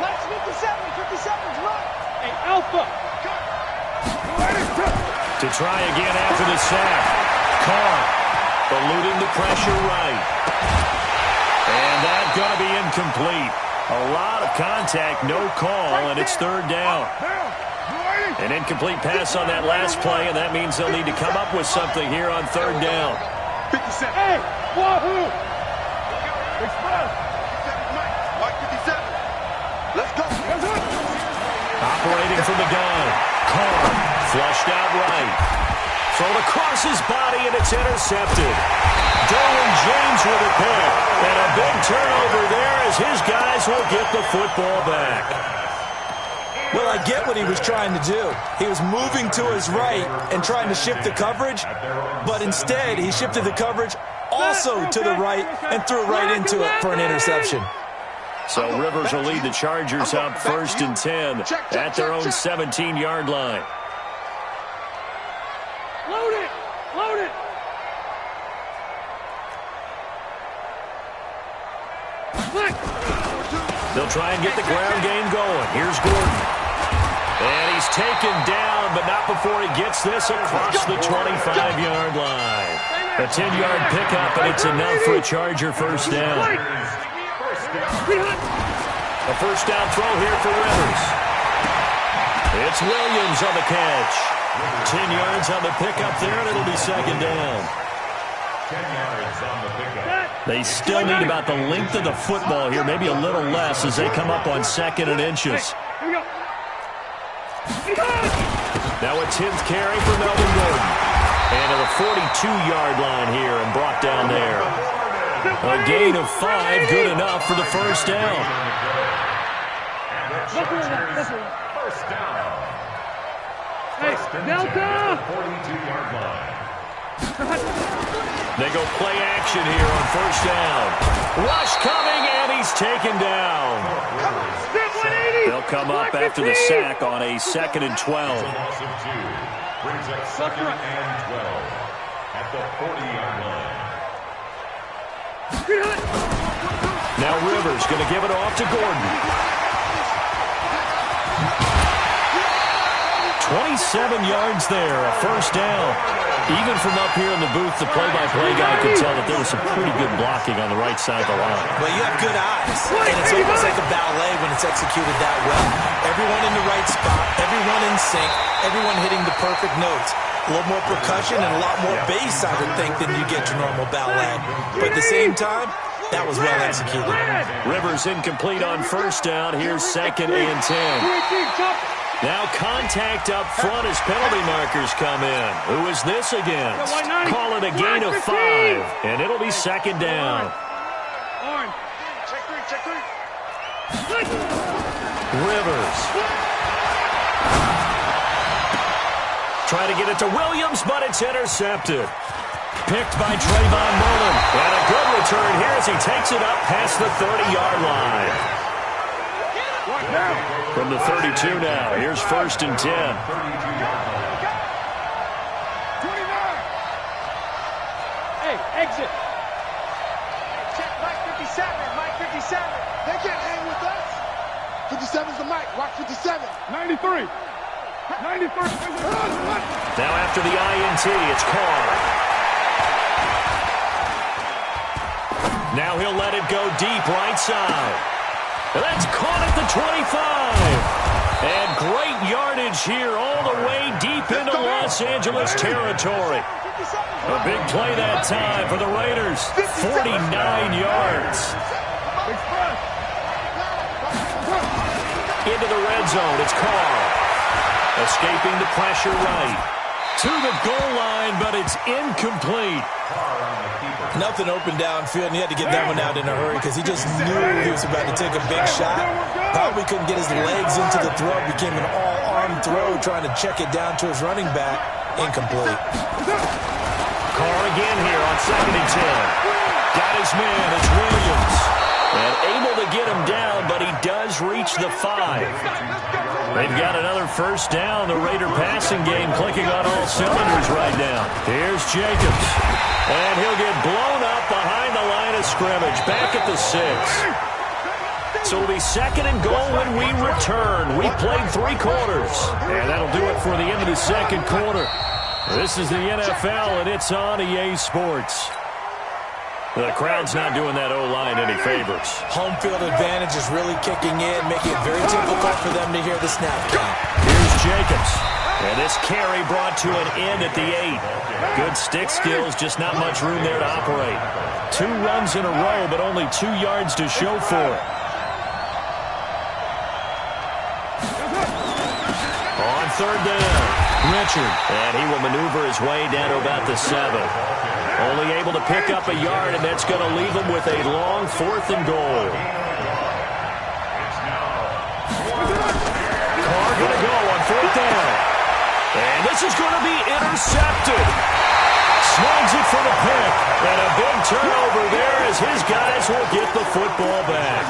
Mike's 57. 57's right. Hey, Alpha. To try again after the sack. Carr eluding the pressure right. And that's going to be incomplete. A lot of contact, no call, and it's 3rd down. An incomplete pass on that last play, and that means they'll need to come up with something here on 3rd down. 57. Hey, wahoo! Express. 57's Mike. Mike 57. Let's go. Operating from the gun. Carr Flushed out right. Thrown across his body, and it's intercepted. Derwin James with a pick. And a big turnover there as his guys will get the football back. Well, I get what he was trying to do. He was moving to his right and trying to shift the coverage, but instead he shifted the coverage also to the right and threw right into it for an interception. So Rivers will lead the Chargers up 1st and 10 at their own 17-yard line. Load it! Load it! They'll try and get the ground game going. Here's Gordon. And he's taken down, but not before he gets this across the 25-yard line. A 10-yard pickup, and it's enough for a Charger first down. A first down throw here for Rivers. It's Williams on the catch. 10 yards on the pickup there, and it'll be second down. 10 yards on the pickup. They still need about the length of the football here, maybe a little less as they come up on 2nd and inches. Here we go. Now a 10th carry for Melvin Gordon. And to the 42-yard line here and brought down there. A gain of 5, good enough for the first down. First down. Hey, Delta! 42-yard line. They go play action here on first down. Rush coming, and he's taken down. They'll come up after the sack on a 2nd and 12. Loss of 2. Brings up 2nd and 12 at the 40-yard line. Now Rivers going to give it off to Gordon. 27 yards there, a first down. Even from up here in the booth, the play-by-play guy could tell that there was some pretty good blocking on the right side of the line. Well, you have good eyes, and it's almost like a ballet when it's executed that well. Everyone in the right spot, everyone in sync, everyone hitting the perfect notes. A little more percussion and a lot more bass, I would think, than you get your normal ballet. But at the same time, that was well executed. Rivers incomplete on first down. Here's 2nd and 10. Now contact up front as penalty markers come in. Who is this against? Call it a gain of 5, and it'll be second down. Rivers. Try to get it to Williams, but it's intercepted. Picked by Trayvon Mullen. And a good return here as he takes it up past the 30-yard line. From the 32 now, here's 1st and 10. 29. Hey, exit. Check Mike 57, Mike 57. They can't hang with us. 57's the Mike, watch 57. 93. 93. Now after the INT, it's Carr. Now he'll let it go deep right side. That's caught at the 25. And great yardage here all the way deep into Los Angeles territory. A big play that time for the Raiders. 49 yards. Into the red zone. It's Carr. Escaping the pressure right. To the goal line, but it's incomplete. Nothing open downfield, and he had to get that one out in a hurry because he just knew he was about to take a big shot. Probably couldn't get his legs into the throw. Became an all-arm throw, trying to check it down to his running back. Incomplete. Carr again here on 2nd and 10. Got his man. It's Williams. And able to get him down, but he does reach the 5. They've got another first down. The Raider passing game clicking on all cylinders right now. Here's Jacobs. And he'll get blown up behind the line of scrimmage. Back at the 6. So it'll be 2nd and goal when we return. We played 3 quarters. And that'll do it for the end of the 2nd quarter. This is the NFL, and it's on EA Sports. The crowd's not doing that O-line any favors. Home field advantage is really kicking in, making it very difficult for them to hear the snap count. Here's Jacobs. And this carry brought to an end at the 8. Good stick skills, just not much room there to operate. 2 runs in a row, but only 2 yards to show for it. On 3rd down. Richard. And he will maneuver his way down to about the 7. Only able to pick up a yard, and that's going to leave him with a long 4th and goal. Carr going to go on 4th down. And this is going to be intercepted. Snags it for the pick. And a big turnover there as his guys will get the football back.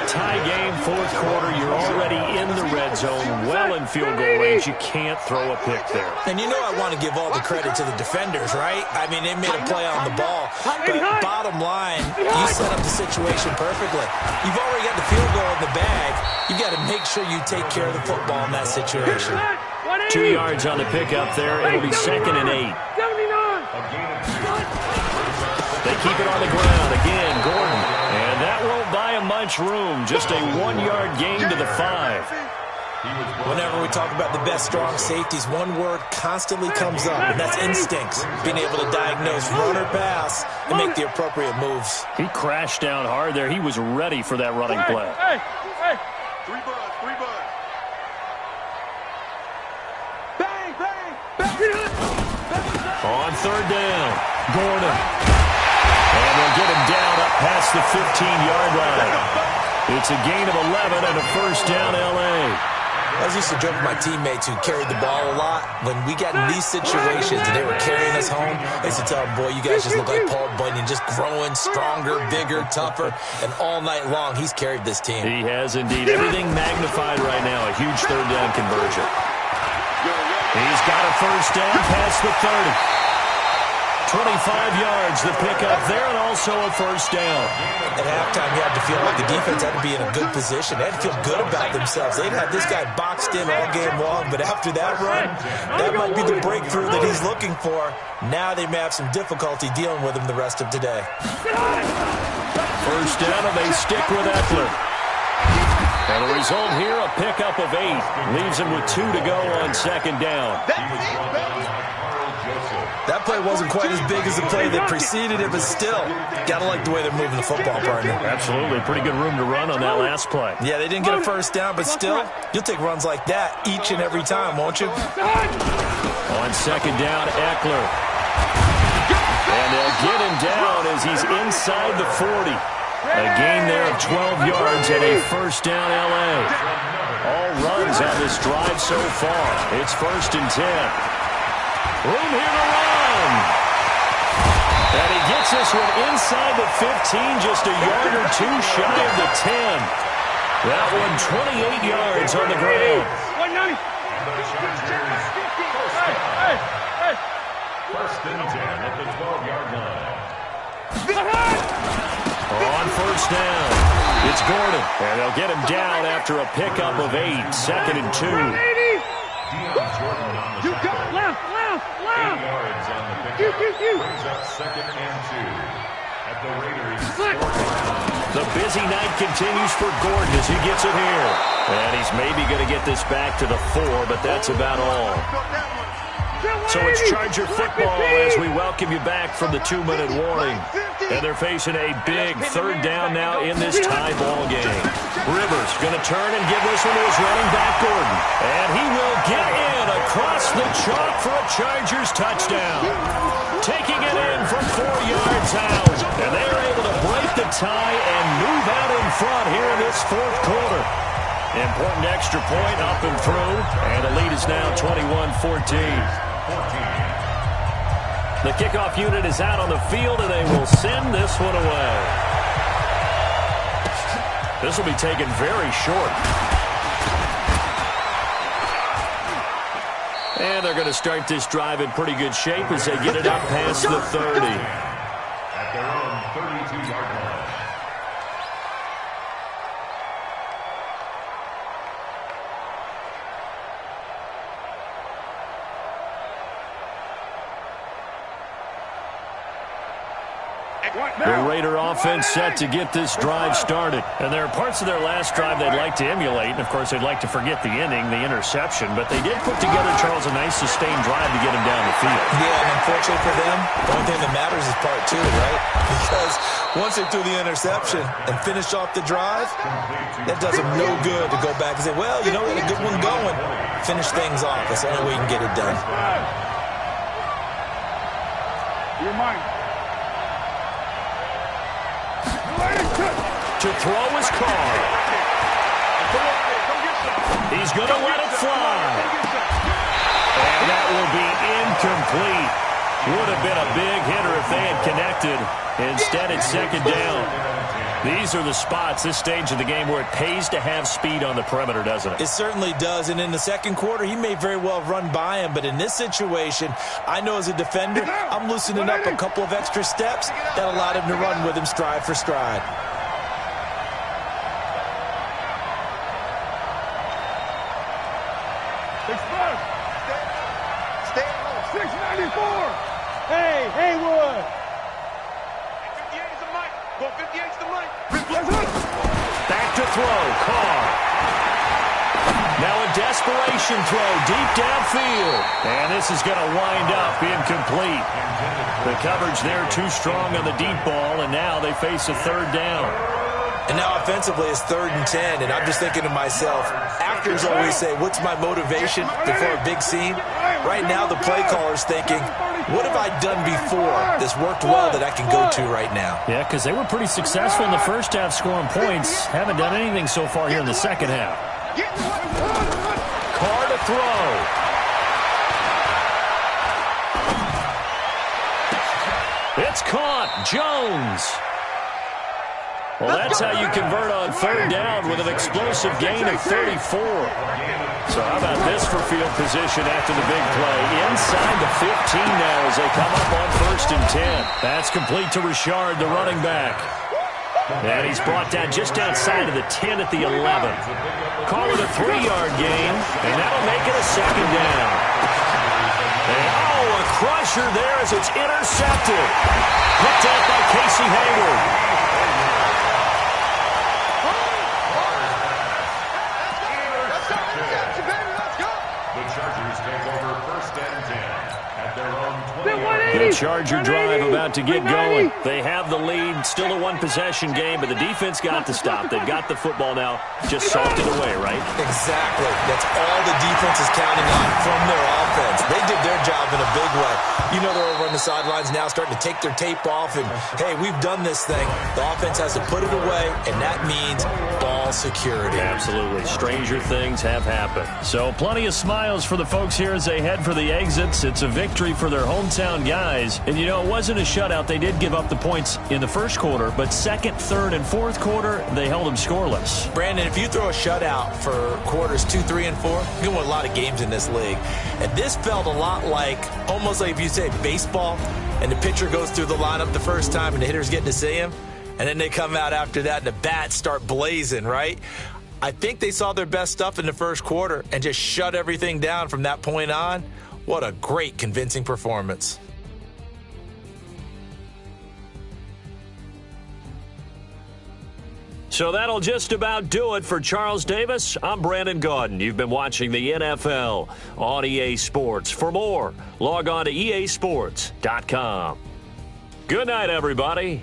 Tie game, 4th quarter. You're already in the red zone, well in field goal range. You can't throw a pick there. And you know I want to give all the credit to the defenders, right? I mean, they made a play on the ball. But bottom line, you set up the situation perfectly. You've already got the field goal in the bag. You've got to make sure you take care of the football in that situation. 2 yards on the pickup there. It'll be 2nd and 8. They keep it on the ground. Again, Gordon. And that won't buy him much room. Just a 1-yard gain to the 5. Whenever we talk about the best strong safeties, one word constantly comes up, and that's instincts. Being able to diagnose run or pass and make the appropriate moves. He crashed down hard there. He was ready for that running play. Hey. 3 buds, 3 buds. Bang, bang, bang. On 3rd down, Gordon. And they'll get him down up past the 15-yard line. It's a gain of 11 and a 1st down, L.A. I used to joke with my teammates who carried the ball a lot. When we got in these situations and they were carrying us home, I used to tell them, boy, you guys just look like Paul Bunyan, just growing stronger, bigger, tougher. And all night long, he's carried this team. He has indeed. Everything magnified right now. A huge 3rd down conversion. He's got a 1st down past the 30. 25 yards, the pickup there, and also a 1st down. At halftime, you had to feel like the defense had to be in a good position. They had to feel good about themselves. They'd had this guy boxed in all game long, but after that run, that might be the breakthrough that he's looking for. Now they may have some difficulty dealing with him the rest of today. 1st down, and they stick with Eckler. And the result here, a pickup of 8. Leaves him with 2 to go on 2nd down. That play wasn't quite as big as the play that preceded it, but still, got to like the way they're moving the football, partner. Absolutely. Pretty good room to run on that last play. Yeah, they didn't get a 1st down, but still, you'll take runs like that each and every time, won't you? On 2nd down, Eckler. And they'll get him down as he's inside the 40. A gain there of 12 yards and a 1st down, L.A. All runs on this drive so far. It's 1st and 10. Room here to run. And he gets this one inside the 15, just a yard or 2 shy of the 10. That one 28 yards on the ground. 1st and 10 at the 12-yard line. On 1st down, it's Gordon. And they'll get him down after a pickup of 8, 2nd and 2. You got left. 8 yards on the pickup. Brings up 2nd and 2. At the Raiders. The busy night continues for Gordon as he gets it here. And he's maybe going to get this back to the 4, but that's about all. So it's Charger football as we welcome you back from the 2-minute warning. And they're facing a big 3rd down now in this tie ball game. Rivers going to turn and give this one to his running back, Gordon. And he will get in across the chalk for a Chargers touchdown. Taking it in from 4 yards out. And they are able to break the tie and move out in front here in this 4th quarter. Important extra point up and through. And the lead is now 21-14. The kickoff unit is out on the field, and they will send this one away. This will be taken very short. And they're going to start this drive in pretty good shape as they get it up past the 30. At their own 32-yard line. The Raider offense set to get this drive started. And there are parts of their last drive they'd like to emulate. And, of course, they'd like to forget the inning, the interception. But they did put together, Charles, a nice sustained drive to get him down the field. Yeah, and unfortunately for them, the only thing that matters is part two, right? Because once they threw the interception and finished off the drive, that does them no good to go back and say, well, you know, we had a good one going. Finish things off. That's the only way you can get it done. You're mine. To throw his car. He's going to let it fly. And that will be incomplete. Would have been a big hitter if they had connected. Instead, it's second down. These are the spots, this stage of the game, where it pays to have speed on the perimeter, doesn't it? It certainly does. And in the second quarter, he may very well run by him. But in this situation, I know as a defender, I'm loosening up a couple of extra steps that allowed him to run with him stride for stride. Stay 694. Hey, Haywood. 58 is the mic. Go 58 is the mic. Back to throw, Carr. Now a desperation throw deep downfield. And this is going to wind up incomplete. The coverage there too strong on the deep ball, and now they face a third down. And now offensively it's 3rd and 10, and I'm just thinking to myself, actors always say, what's my motivation before a big scene? Right now the play caller's thinking, what have I done before that's worked well that I can go to right now? Yeah, because they were pretty successful in the first half scoring points. Haven't done anything so far here in the second half. Carr to throw. It's caught. Jones. Well, that's how you convert on third down with an explosive gain of 34. So how about this for field position after the big play? Inside the 15 now as they come up on 1st and 10. That's complete to Richard, the running back. And he's brought down just outside of the 10 at the 11. Call it a 3-yard gain, and that'll make it a second down. And, a crusher there as it's intercepted. Picked out by Casey Hayward. The Charger drive about to get going. They have the lead, still a one-possession game, but the defense got the stop. They've got the football now, just salted away, right? Exactly. That's all the defense is counting on from their offense. They did their job in a big way. You know they're over on the sidelines now starting to take their tape off, and, hey, we've done this thing. The offense has to put it away, and that means ball security. Absolutely. Stranger things have happened. So plenty of smiles for the folks here as they head for the exits. It's a victory for their hometown guys. And, you know, it wasn't a shutout. They did give up the points in the first quarter, but second, third, and fourth quarter, they held them scoreless. Brandon, if you throw a shutout for quarters 2, 3, and 4, you're going to win a lot of games in this league. And this felt a lot like, almost like if you say baseball, and the pitcher goes through the lineup the first time and the hitter's getting to see him, and then they come out after that and the bats start blazing, right? I think they saw their best stuff in the first quarter and just shut everything down from that point on. What a great, convincing performance. So that'll just about do it for Charles Davis. I'm Brandon Gaudin. You've been watching the NFL on EA Sports. For more, log on to easports.com. Good night, everybody.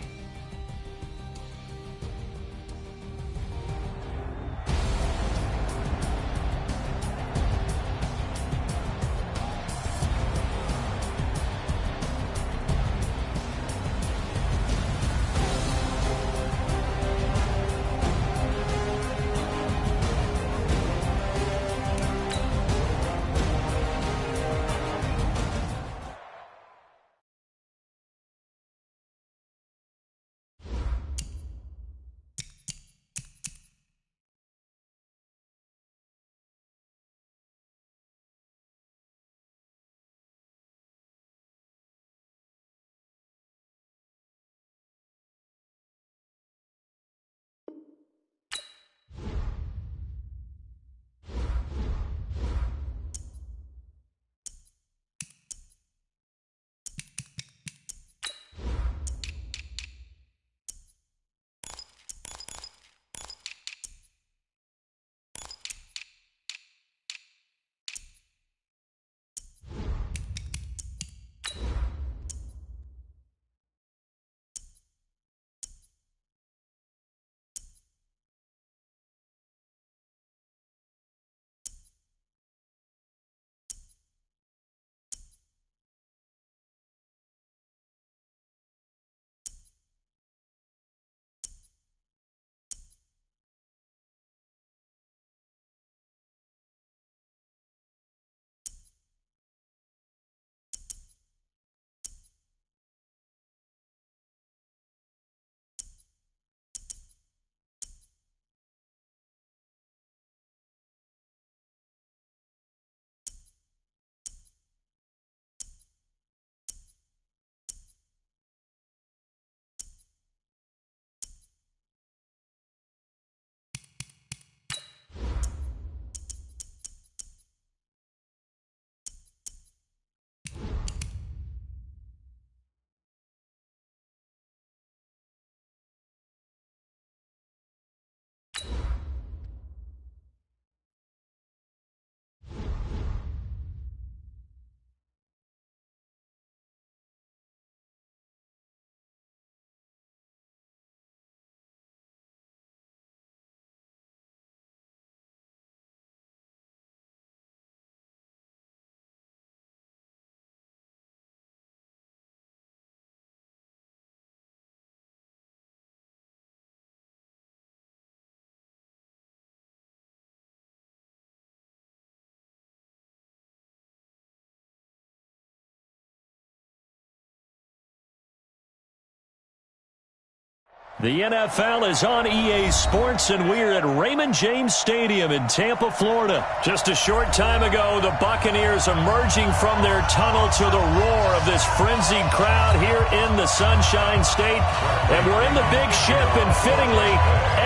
The NFL is on EA Sports, and we're at Raymond James Stadium in Tampa, Florida. Just a short time ago, the Buccaneers emerging from their tunnel to the roar of this frenzied crowd here in the Sunshine State. And we're in the big ship, and fittingly,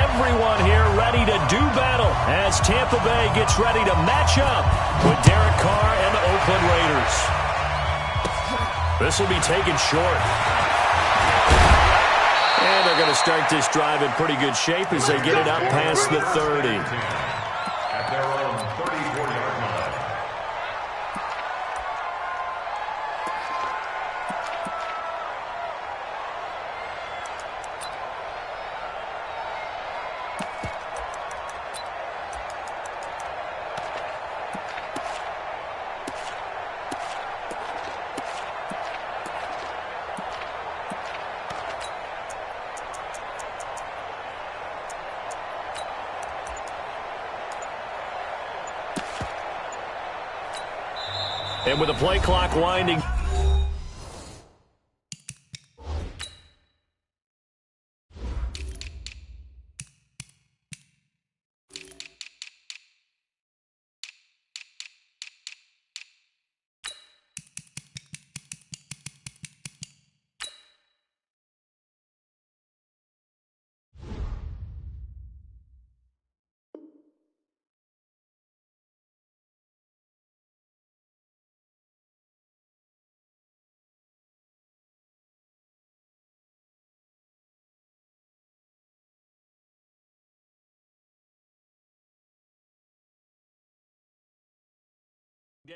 everyone here ready to do battle as Tampa Bay gets ready to match up with Derek Carr and the Oakland Raiders. This will be taken short. And they're going to start this drive in pretty good shape as they get it up past the 30. At their own 34-yard line. And with the play clock winding.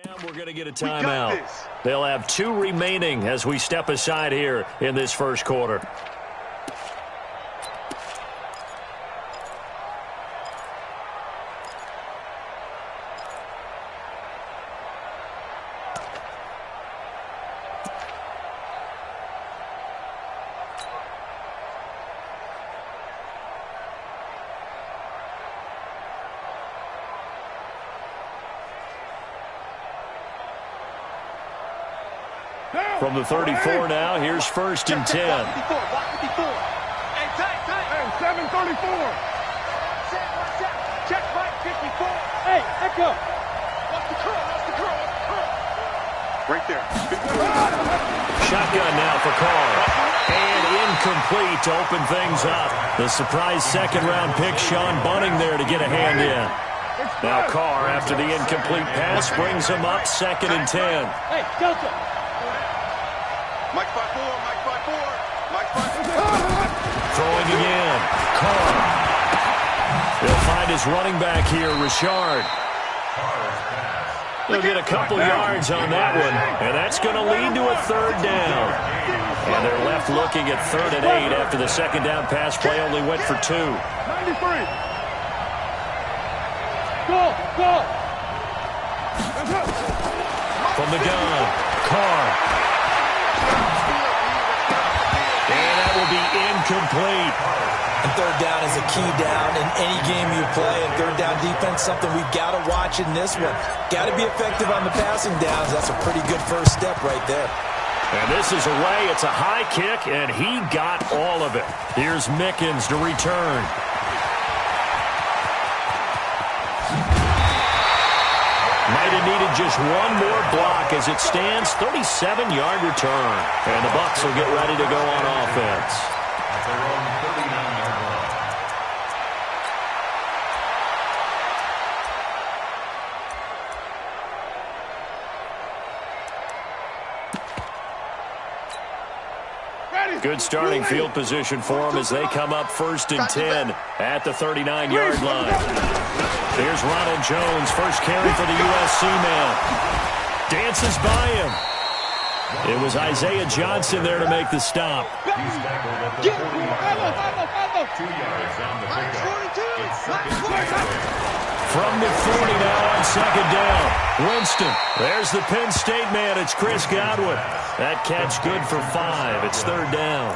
Down, we're going to get a timeout. They'll have 2 remaining as we step aside here in this first quarter. From the 34 now, here's 1st and 10. Hey, 734. Check right 54. Hey, echo. What's the curl? Right there. Shotgun now for Carr. And incomplete to open things up. The surprise second-round pick, Sean Bunting there to get a hand in. Now Carr, after the incomplete pass, brings him up 2nd and 10. Hey, Delta. Mike 5-4. Throwing again. Carr. He'll find his running back here, Richard. He'll get a couple yards on that one, and that's going to lead to a 3rd down. And they're left looking at 3rd and 8 after the second down pass play only went for 2. 93. Go. From the gun, Carr. And that will be incomplete. And 3rd down is a key down in any game you play. And 3rd down defense, something we've got to watch in this one. Got to be effective on the passing downs. That's a pretty good first step right there. And this is away. It's a high kick, and he got all of it. Here's Mickens to return. Might have needed just one more block as it stands. 37-yard return. And the Bucs will get ready to go on offense. At their own 39-yard line. Good starting field position for them as they come up 1st and 10 at the 39-yard line. There's Ronald Jones, first carry for the USC man. Dances by him. It was Isaiah Johnson there to make the stop. He's tackled at the 40-yard line. 2 yards on the pickup. It's 2nd down. From the 40 now on 2nd down. Winston. There's the Penn State man. It's Chris Godwin. That catch good for 5. It's 3rd down.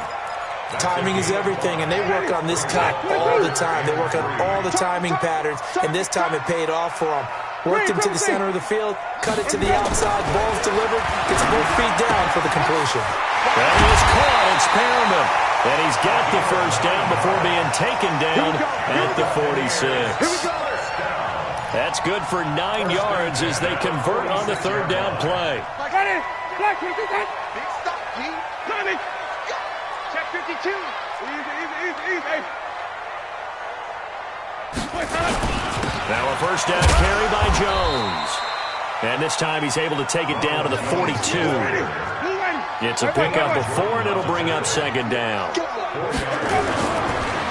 Timing is everything, and they work on this cut all the time. They work on all the timing patterns, and this time it paid off for them. Worked him to the center of the field, cut it to the outside, ball's delivered, gets both feet down for the completion. That is caught. It's Perriman. And he's got the first down before being taken down at the 46. That's good for 9 yards as they convert on the third down play. Check 52. Easy. Now a first down carry by Jones. And this time he's able to take it down to the 42. It's a pickup of 4, and it'll bring up second down.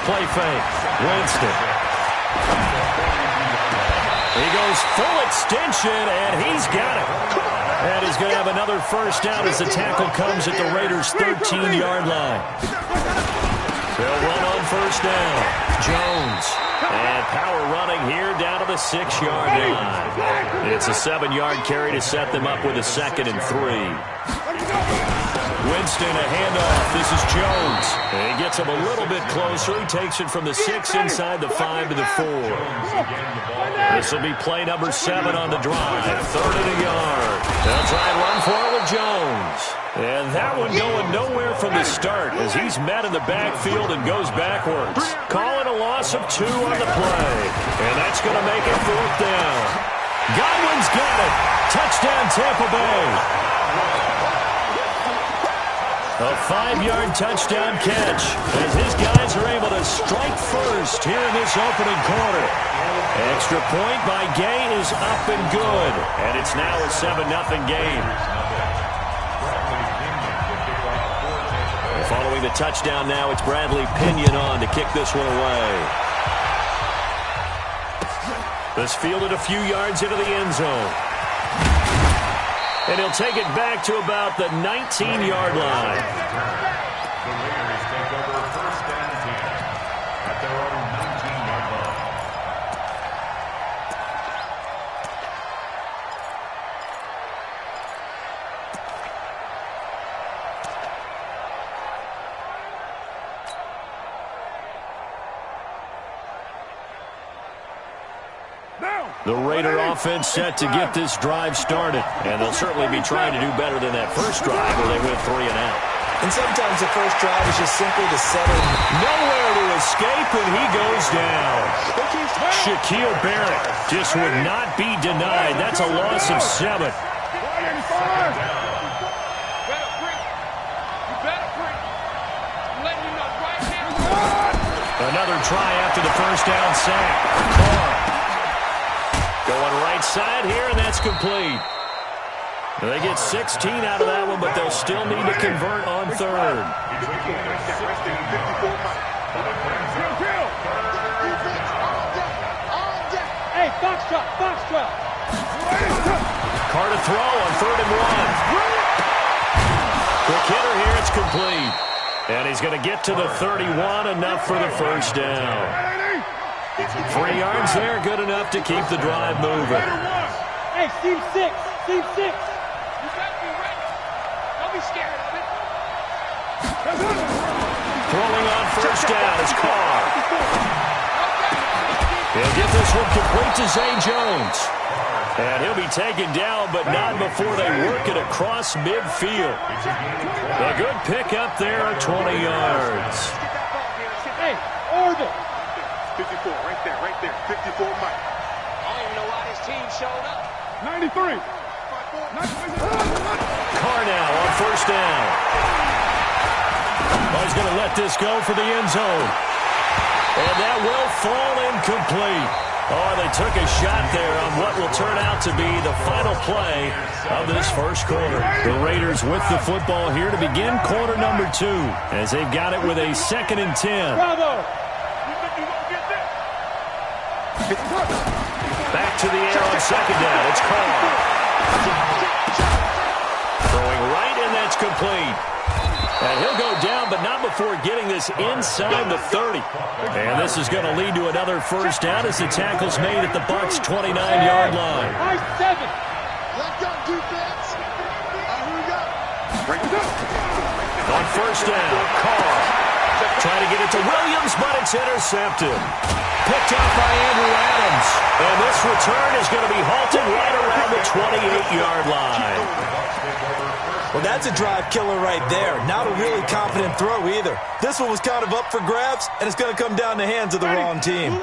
Play fake. Winston. He goes full extension, and he's got it. And he's going to have another first down as the tackle comes at the Raiders' 13-yard line. They'll run on first down. Jones. And power running here down to the 6-yard line. It's a 7-yard carry to set them up with a 2nd and 3. Winston, a handoff. This is Jones. And he gets him a little bit closer. He takes it from the 6 inside the 5 to the 4. This will be play number 7 on the drive. 3rd and a yard. They'll try and run for it with Jones. And that one going nowhere from the start as he's met in the backfield and goes backwards. Calling a loss of 2 on the play. And that's going to make it 4th down. Godwin's got it. Touchdown, Tampa Bay. A 5-yard touchdown catch as his guys are able to strike first here in this opening quarter. Extra point by Gay is up and good. And it's now a 7-0 game. Following the touchdown now, it's Bradley Pinion on to kick this one away. This fielded a few yards into the end zone. And he'll take it back to about the 19-yard line. The Raiders take over 1st and 10 at their own 19-yard line. The Raider offense set to get this drive started. And they'll certainly be trying to do better than that first drive where they went 3 and out. And sometimes the first drive is just simply to settle. Nowhere to escape, and he goes down. Shaquille Barrett just would not be denied. That's a loss of 7. Another try after the first down sack. Carr. Going right side here, and that's complete. They get 16 out of that one, but they'll still need to convert on 3rd. Hey, Foxtrot. Carr to throw on 3rd and 1. Quick hitter here, it's complete. And he's going to get to the 31, enough for the first down. 3 yards there, good enough to keep the drive moving. Hey, Steve 6. You better be ready. Don't be scared of it. Throwing on first down is Carr. He'll get this one complete to Zay Jones. And he'll be taken down, but not before they work it across midfield. A good pickup there at 20 yards. Hey, Oregon. 54, right there. 54, Mike. I don't even know why this team showed up. 93. Carr now on first down. Oh, he's going to let this go for the end zone. And that will fall incomplete. Oh, they took a shot there on what will turn out to be the final play of this first quarter. The Raiders with the football here to begin quarter number 2 as they've got it with a 2nd and 10. Bravo. Back to the air on second down. It's Carr. Throwing right, and that's complete. And he'll go down, but not before getting this inside the 30. And this is going to lead to another first down as the tackle's made at the Bucs' 29-yard line. Nice 7. Let's go, defense. Here we go. On first down, Carr. Trying to get it to Williams, but it's intercepted. Picked up by Andrew Adams. And this return is going to be halted right around the 28-yard line. Well, that's a drive killer right there. Not a really confident throw either. This one was kind of up for grabs, and it's going to come down the hands of the wrong team.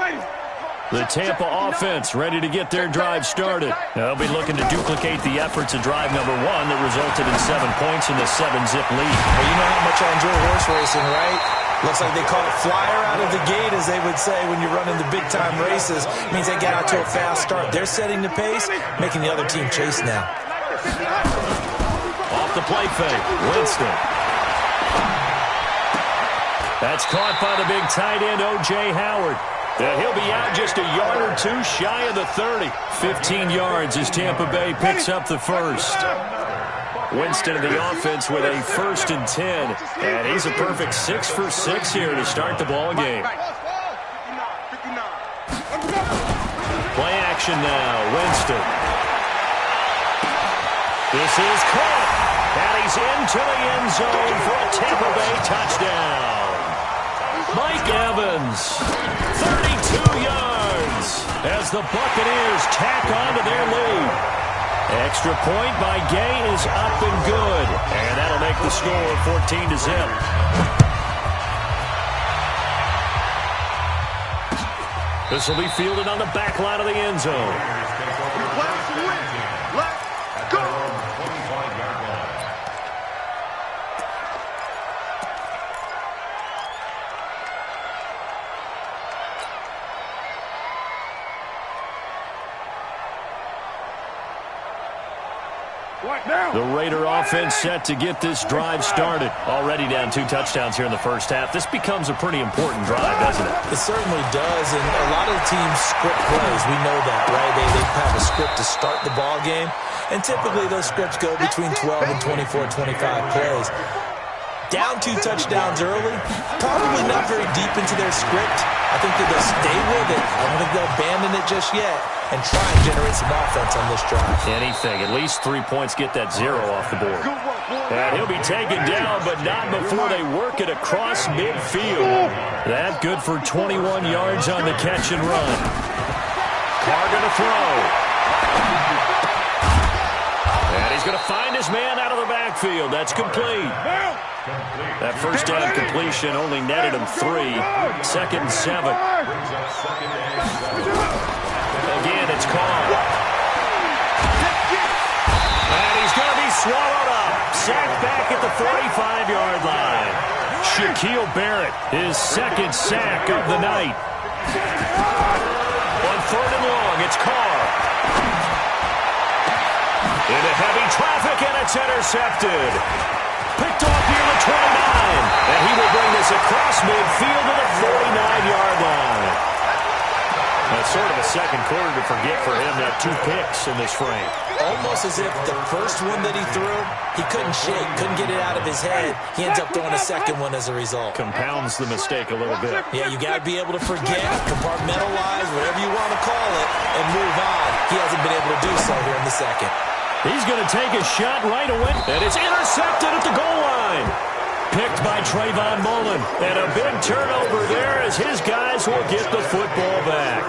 The Tampa offense ready to get their drive started. They'll be looking to duplicate the efforts of drive number 1 that resulted in 7 points in the 7-zip lead. Well, you know how much I enjoy horse racing, right? Looks like they call it flyer out of the gate, as they would say when you're running the big-time races. It means they get out to a fast start. They're setting the pace, making the other team chase now. Off the play fake, Winston. That's caught by the big tight end, O.J. Howard. He'll be out just a yard or 2 shy of the 30. 15 yards as Tampa Bay picks up the first. Winston in the offense with a 1st and 10. And he's a perfect 6 for 6 here to start the ball game. Play action now, Winston. This is caught. And he's into the end zone for a Tampa Bay touchdown. Mike Evans, 32 yards as the Buccaneers tack on to their lead. Extra point by Gay is up and good. And that'll make the score 14-0. This will be fielded on the back line of the end zone. Let's go. The Raider offense set to get this drive started. Already down 2 touchdowns here in the first half. This becomes a pretty important drive, doesn't it? It certainly does, and a lot of the teams script plays. We know that, right? They have a script to start the ball game, and typically those scripts go between 12 and 24, 25 plays. Down 2 touchdowns early, probably not very deep into their script. I think that they'll stay with it. I don't think they'll abandon it just yet and try and generate some offense on this drive. Anything. At least 3 points get that 0 off the board. And he'll be taken down, but not before they work it across midfield. That good for 21 yards on the catch and run. Carr going to throw. And he's going to find his man out of the backfield. That's complete. That first down completion only netted him 3. 2nd and 7. Again, it's Carr. And he's going to be swallowed up. Sacked back at the 45-yard line. Shaquille Barrett, his 2nd sack of the night. On 3rd and long, it's Carr. Into heavy traffic, and it's intercepted. Picked off near the 29. And he will bring this across midfield to the 49-yard line. That's sort of a second quarter to forget for him. That 2 picks in this frame. Almost as if the first one that he threw, he couldn't shake, couldn't get it out of his head. He ends up throwing a second one as a result. Compounds the mistake a little bit. Yeah, you got to be able to forget, compartmentalize, whatever you want to call it, and move on. He hasn't been able to do so here in the second. He's going to take a shot right away, and it's intercepted at the goal line. Picked by Trayvon Mullen. And a big turnover there as his guys will get the football back.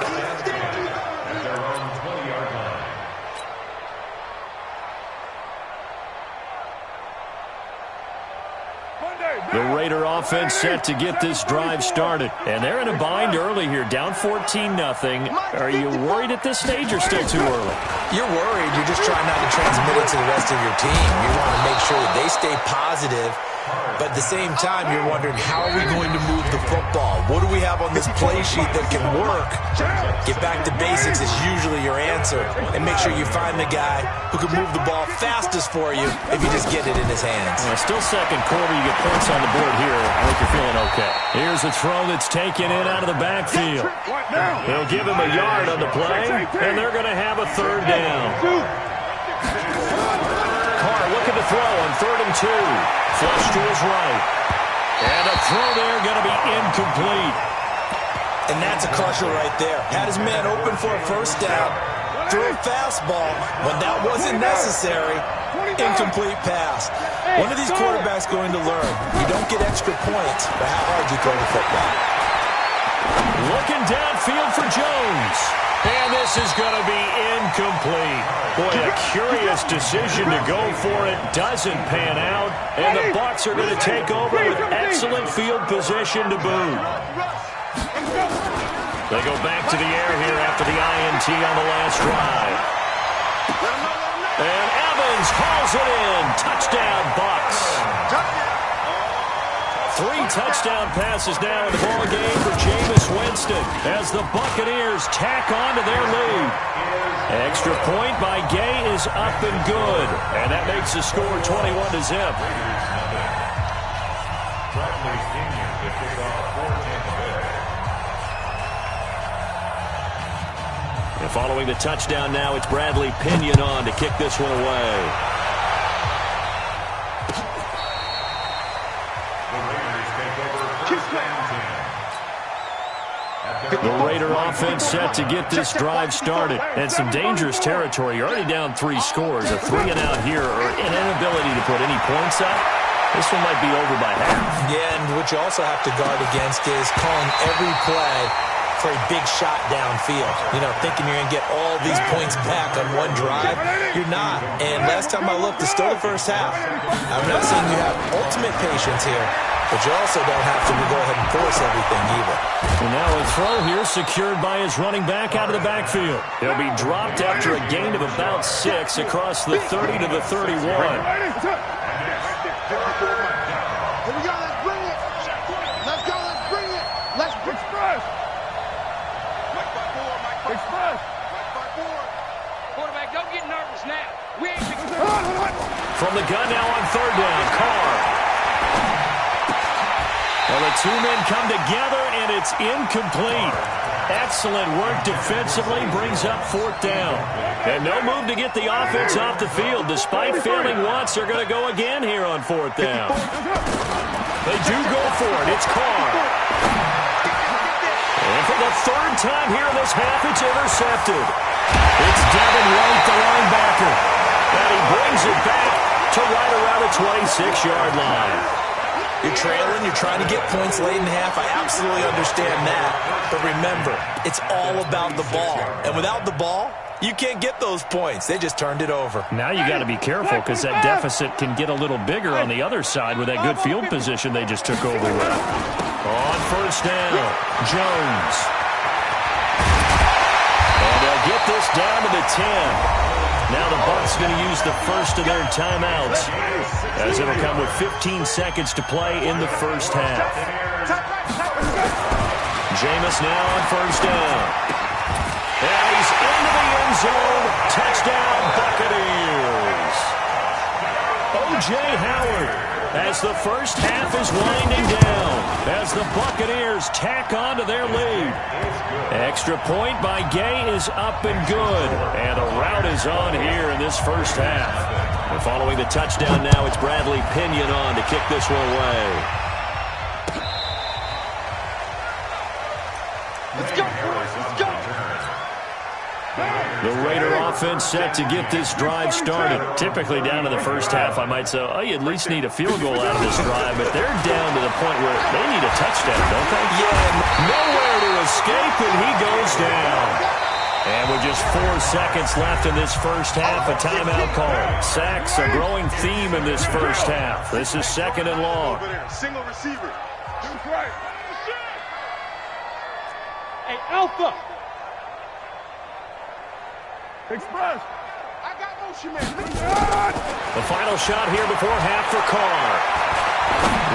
The Raider offense set to get this drive started. And they're in a bind early here, down 14-0. Are you worried at this stage or still too early? You're worried. You're just trying not to transmit it to the rest of your team. You want to make sure that they stay positive. But at the same time, you're wondering, how are we going to move the football? What do we have on this play sheet that can work? Get back to basics is usually your answer. And make sure you find the guy who can move the ball fastest for you if you just get it in his hands. Still second quarter. You get points on the board here. I think you're feeling okay. Here's a throw that's taken in out of the backfield. They'll give him a yard on the play, and they're going to have a 3rd down. Carr looking to throw on 3rd and 2. Flush to his right. And a throw there going to be incomplete. And that's a crusher right there. Had his man open for a 1st down. threw a fastball when that wasn't necessary. Incomplete pass. One of these quarterbacks going to learn. You don't get extra points for how hard you throw the football. Looking downfield for Jones. And this is going to be incomplete. Boy, a curious decision to go for it. Doesn't pan out. And the Bucs are going to take over with excellent field position to boot. They go back to the air here after the INT on the last drive. And Evans hauls it in. Touchdown, Bucs. 3 touchdown passes now in the ball game for Jameis Winston as the Buccaneers tack on to their lead. Extra point by Gay is up and good, and that makes the score 21-0. And following the touchdown now, it's Bradley Pinion on to kick this one away. The Raider offense set to get this drive started. And some dangerous territory. You're already down 3 scores. A 3-and-out here or an inability to put any points up. This one might be over by half. Yeah, and what you also have to guard against is calling every play for a big shot downfield. You know, thinking you're going to get all these points back on one drive. You're not. And last time I looked, it's still the first half. I'm not saying you have ultimate patience here, but you also don't have to go ahead and force everything either. And now a throw here secured by his running back out of the backfield. He'll be dropped after a gain of about 6 across the 30 to the 31. Here we go, let's bring it. Let's go, let's bring it. Let's express. Express. Quarterback, don't get nervous now. We ain't From the gun now on 3rd down, Carr. Well, the 2 men come together, and it's incomplete. Excellent work defensively brings up 4th down. And no move to get the offense off the field. Despite failing once, they're going to go again here on 4th down. They do go for it. It's Carr. And for the 3rd time here in this half, it's intercepted. It's Devin White, the linebacker. And he brings it back to right around the 26-yard line. You're trailing, you're trying to get points late in half. I absolutely understand that. But remember, it's all about the ball. And without the ball, you can't get those points. They just turned it over. Now you got to be careful because that deficit can get a little bigger on the other side with that good field position they just took over with. On 1st down, Jones. And they'll get this down to the 10. Now the Bucs going to use the first of their timeouts as it'll come with 15 seconds to play in the first half. Jameis now on 1st down. And he's into the end zone. Touchdown, Buccaneers. O.J. Howard as the first half is winding down as the Buccaneers tack on to their lead. Extra point by Gay is up and good. And the route is on here in this first half. And following the touchdown now, it's Bradley Pinion on to kick this one away. Let's go, boys. Let's go. The Raider offense set to get this drive started. Typically down to the first half, I might say, oh, you at least need a field goal out of this drive, but they're down to the point where they need a touchdown, don't they? Yeah. Nowhere to escape, and he goes down. And with just 4 seconds left in this first half, a timeout call. Sacks, a growing theme in this first half. This is 2nd and long. Single receiver. That's right. Hey, Alpha. Express. I got motion, man. The final shot here before half for Carr.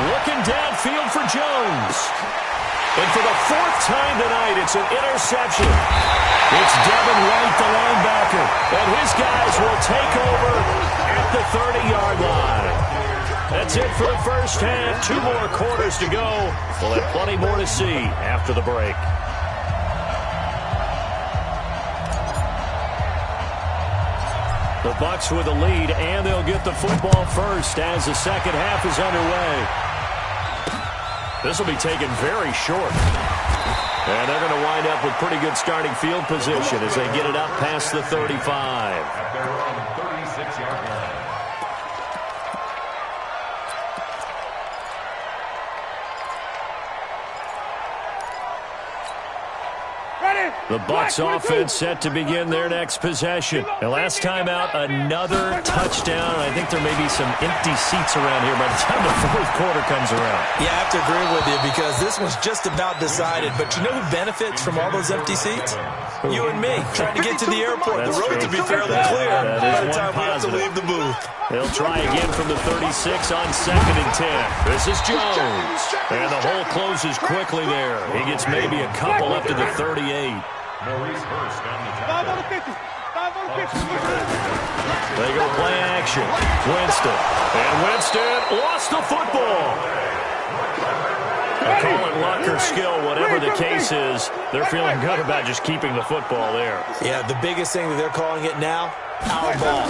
Looking downfield for Jones. And for the 4th time tonight, it's an interception. It's Devin White, the linebacker. And his guys will take over at the 30-yard line. That's it for the first half. 2 more quarters to go. We'll have plenty more to see after the break. The Bucs with the lead, and they'll get the football first as the second half is underway. This will be taken very short. And they're going to wind up with pretty good starting field position as they get it up past the 35. At their own 36-yard line. The Bucs offense set to begin their next possession. And last time out, another touchdown. I think there may be some empty seats around here by the time the fourth quarter comes around. Yeah, I have to agree with you because this one's just about decided. But you know who benefits from all those empty seats? You and me, trying to get to the airport. That's the roads true. will be fairly clear by the time we have to positive. leave the booth. They'll try again from the 36 on 2nd and 10. This is Jones. And the hole closes quickly there. He gets maybe a couple up to the 38. Maurice Hurst on the tackle. 5 on the 50. They go play action. Winston. And Winston lost the football. I call it luck or skill, whatever the case is. They're feeling good about just keeping the football there. Yeah, the biggest thing that they're calling it now, our ball.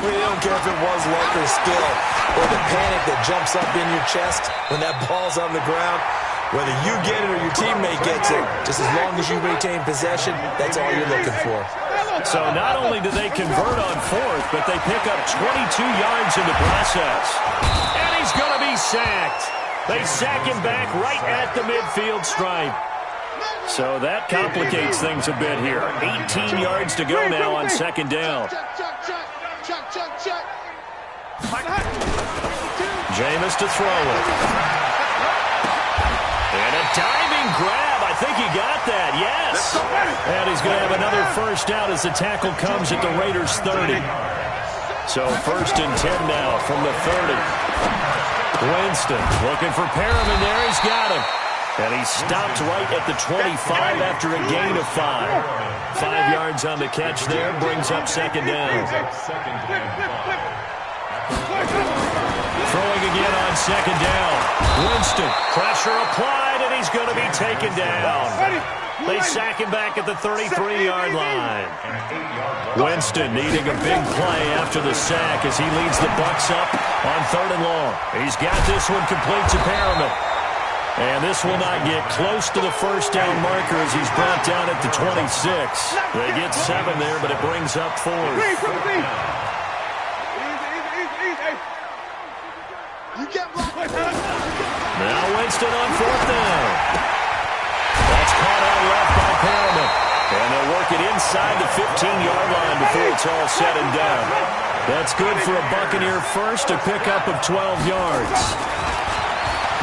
We don't care if it was luck or skill or the panic that jumps up in your chest when that ball's on the ground. Whether you get it or your teammate gets it, just as long as you maintain possession, that's all you're looking for. So not only do they convert on 4th, but they pick up 22 yards in the process. And he's going to be sacked. They sack him back right at the midfield stripe. So that complicates things a bit here. 18 yards to go now on 2nd down. Jameis to throw it. And a diving grab. I think he got that. Yes. And he's going to have another first down as the tackle comes at the Raiders' 30. So 1st and 10 now from the 30. Winston looking for Perriman there. He's got him. And he stopped right at the 25 after a gain of 5. 5 yards on the catch there. Brings up 2nd down. Throwing again on 2nd down. Winston, pressure applied, and he's going to be taken down. They sack him back at the 33-yard line. Winston needing a big play after the sack as he leads the Bucs up on 3rd and long. He's got this one complete to Perriman. And this will not get close to the first down marker as he's brought down at the 26. They get 7 there, but it brings up 4th. Now Winston on 4th down. That's caught out left by Perriman. And they'll work it inside the 15-yard line before it's all said and done. That's good for a Buccaneer first, a pickup of 12 yards.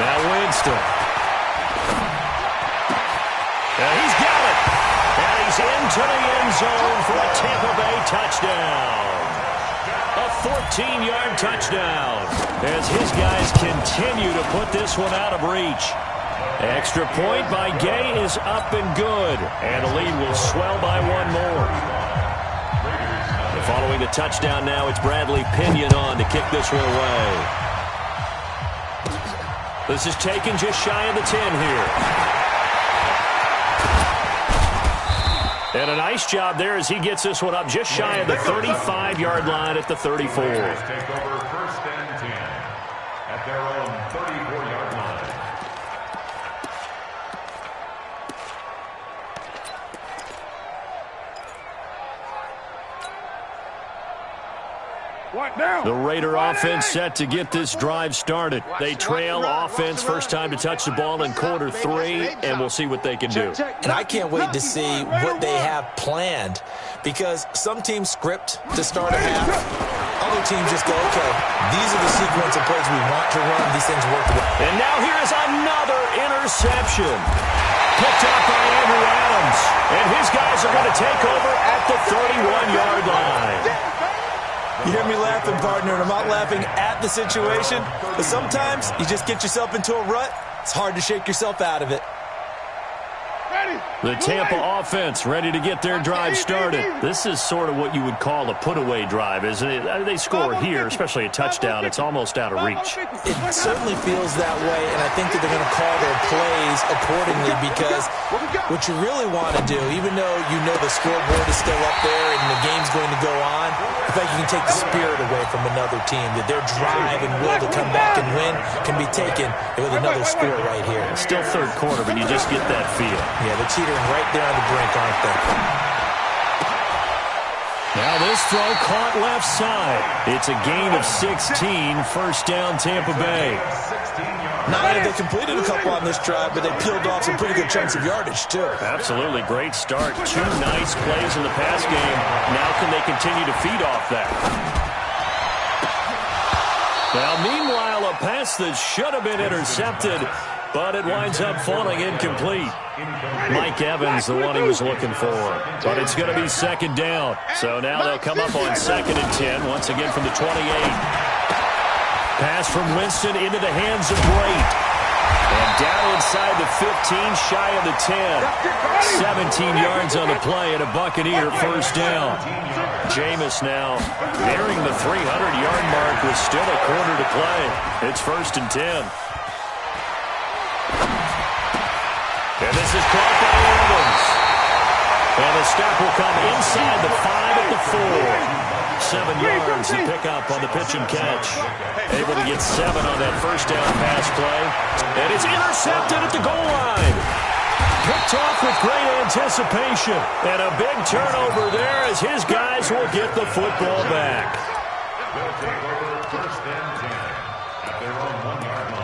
Now Winston. And he's got it. And he's into the end zone for a Tampa Bay touchdown. A 14-yard touchdown as his guys continue to put this one out of reach. Extra point by Gay is up and good. And the lead will swell by 1 more. And following the touchdown now, it's Bradley Pinion on to kick this one away. This is taken just shy of the 10 here. And a nice job there as he gets this one up just shy of the 35-yard line at the 34. Take over 1st and 10 at their own 34-yard line. The Raider offense set to get this drive started. They trail offense first time to touch the ball in quarter 3, and we'll see what they can do. And I can't wait to see what they have planned because some teams script to start a half. Other teams just go, okay, these are the sequence of plays we want to run. These things work well. And now here is another interception. Picked up by Andrew Adams. And his guys are going to take over at the 31-yard line. You hear me laughing, partner, and I'm not laughing at the situation, but sometimes you just get yourself into a rut. It's hard to shake yourself out of it. The Tampa offense ready to get their drive started. This is sort of what you would call a put-away drive, isn't it? They score here, especially a touchdown. It's almost out of reach. It certainly feels that way, and I think that they're going to call their plays accordingly because what you really want to do, even though you know the scoreboard is still up there and the game's going to go on, I think you can take the spirit away from another team, that their drive and will to come back and win can be taken with another score right here. Still third quarter, but you just get that feel. Yeah, they're teetering right there on the brink, aren't they? Now this throw caught left side. It's a gain of 16, first down Tampa Bay. Not only have they completed a couple on this drive, but they peeled off some pretty good chunks of yardage, too. Absolutely, great start. 2 nice plays in the pass game. Now can they continue to feed off that? Now, meanwhile, a pass that should have been intercepted, but it winds up falling incomplete. Mike Evans, the one he was looking for. But it's going to be second down. So now they'll come up on 2nd and 10, once again from the 28. Pass from Winston into the hands of Brait. And down inside the 15, shy of the 10. 17 yards on the play and a Buccaneer first down. Jameis now nearing the 300-yard mark with still a quarter to play. It's 1st and 10. And this is caught by Evans. And the stop will come inside the 5 at the 4. 7 yards to pick up on the pitch and catch. Able to get 7 on that first down pass play. And it's intercepted at the goal line. Picked off with great anticipation. And a big turnover there as his guys will get the football back. They'll take over 1st and 10 at their own 1-yard line.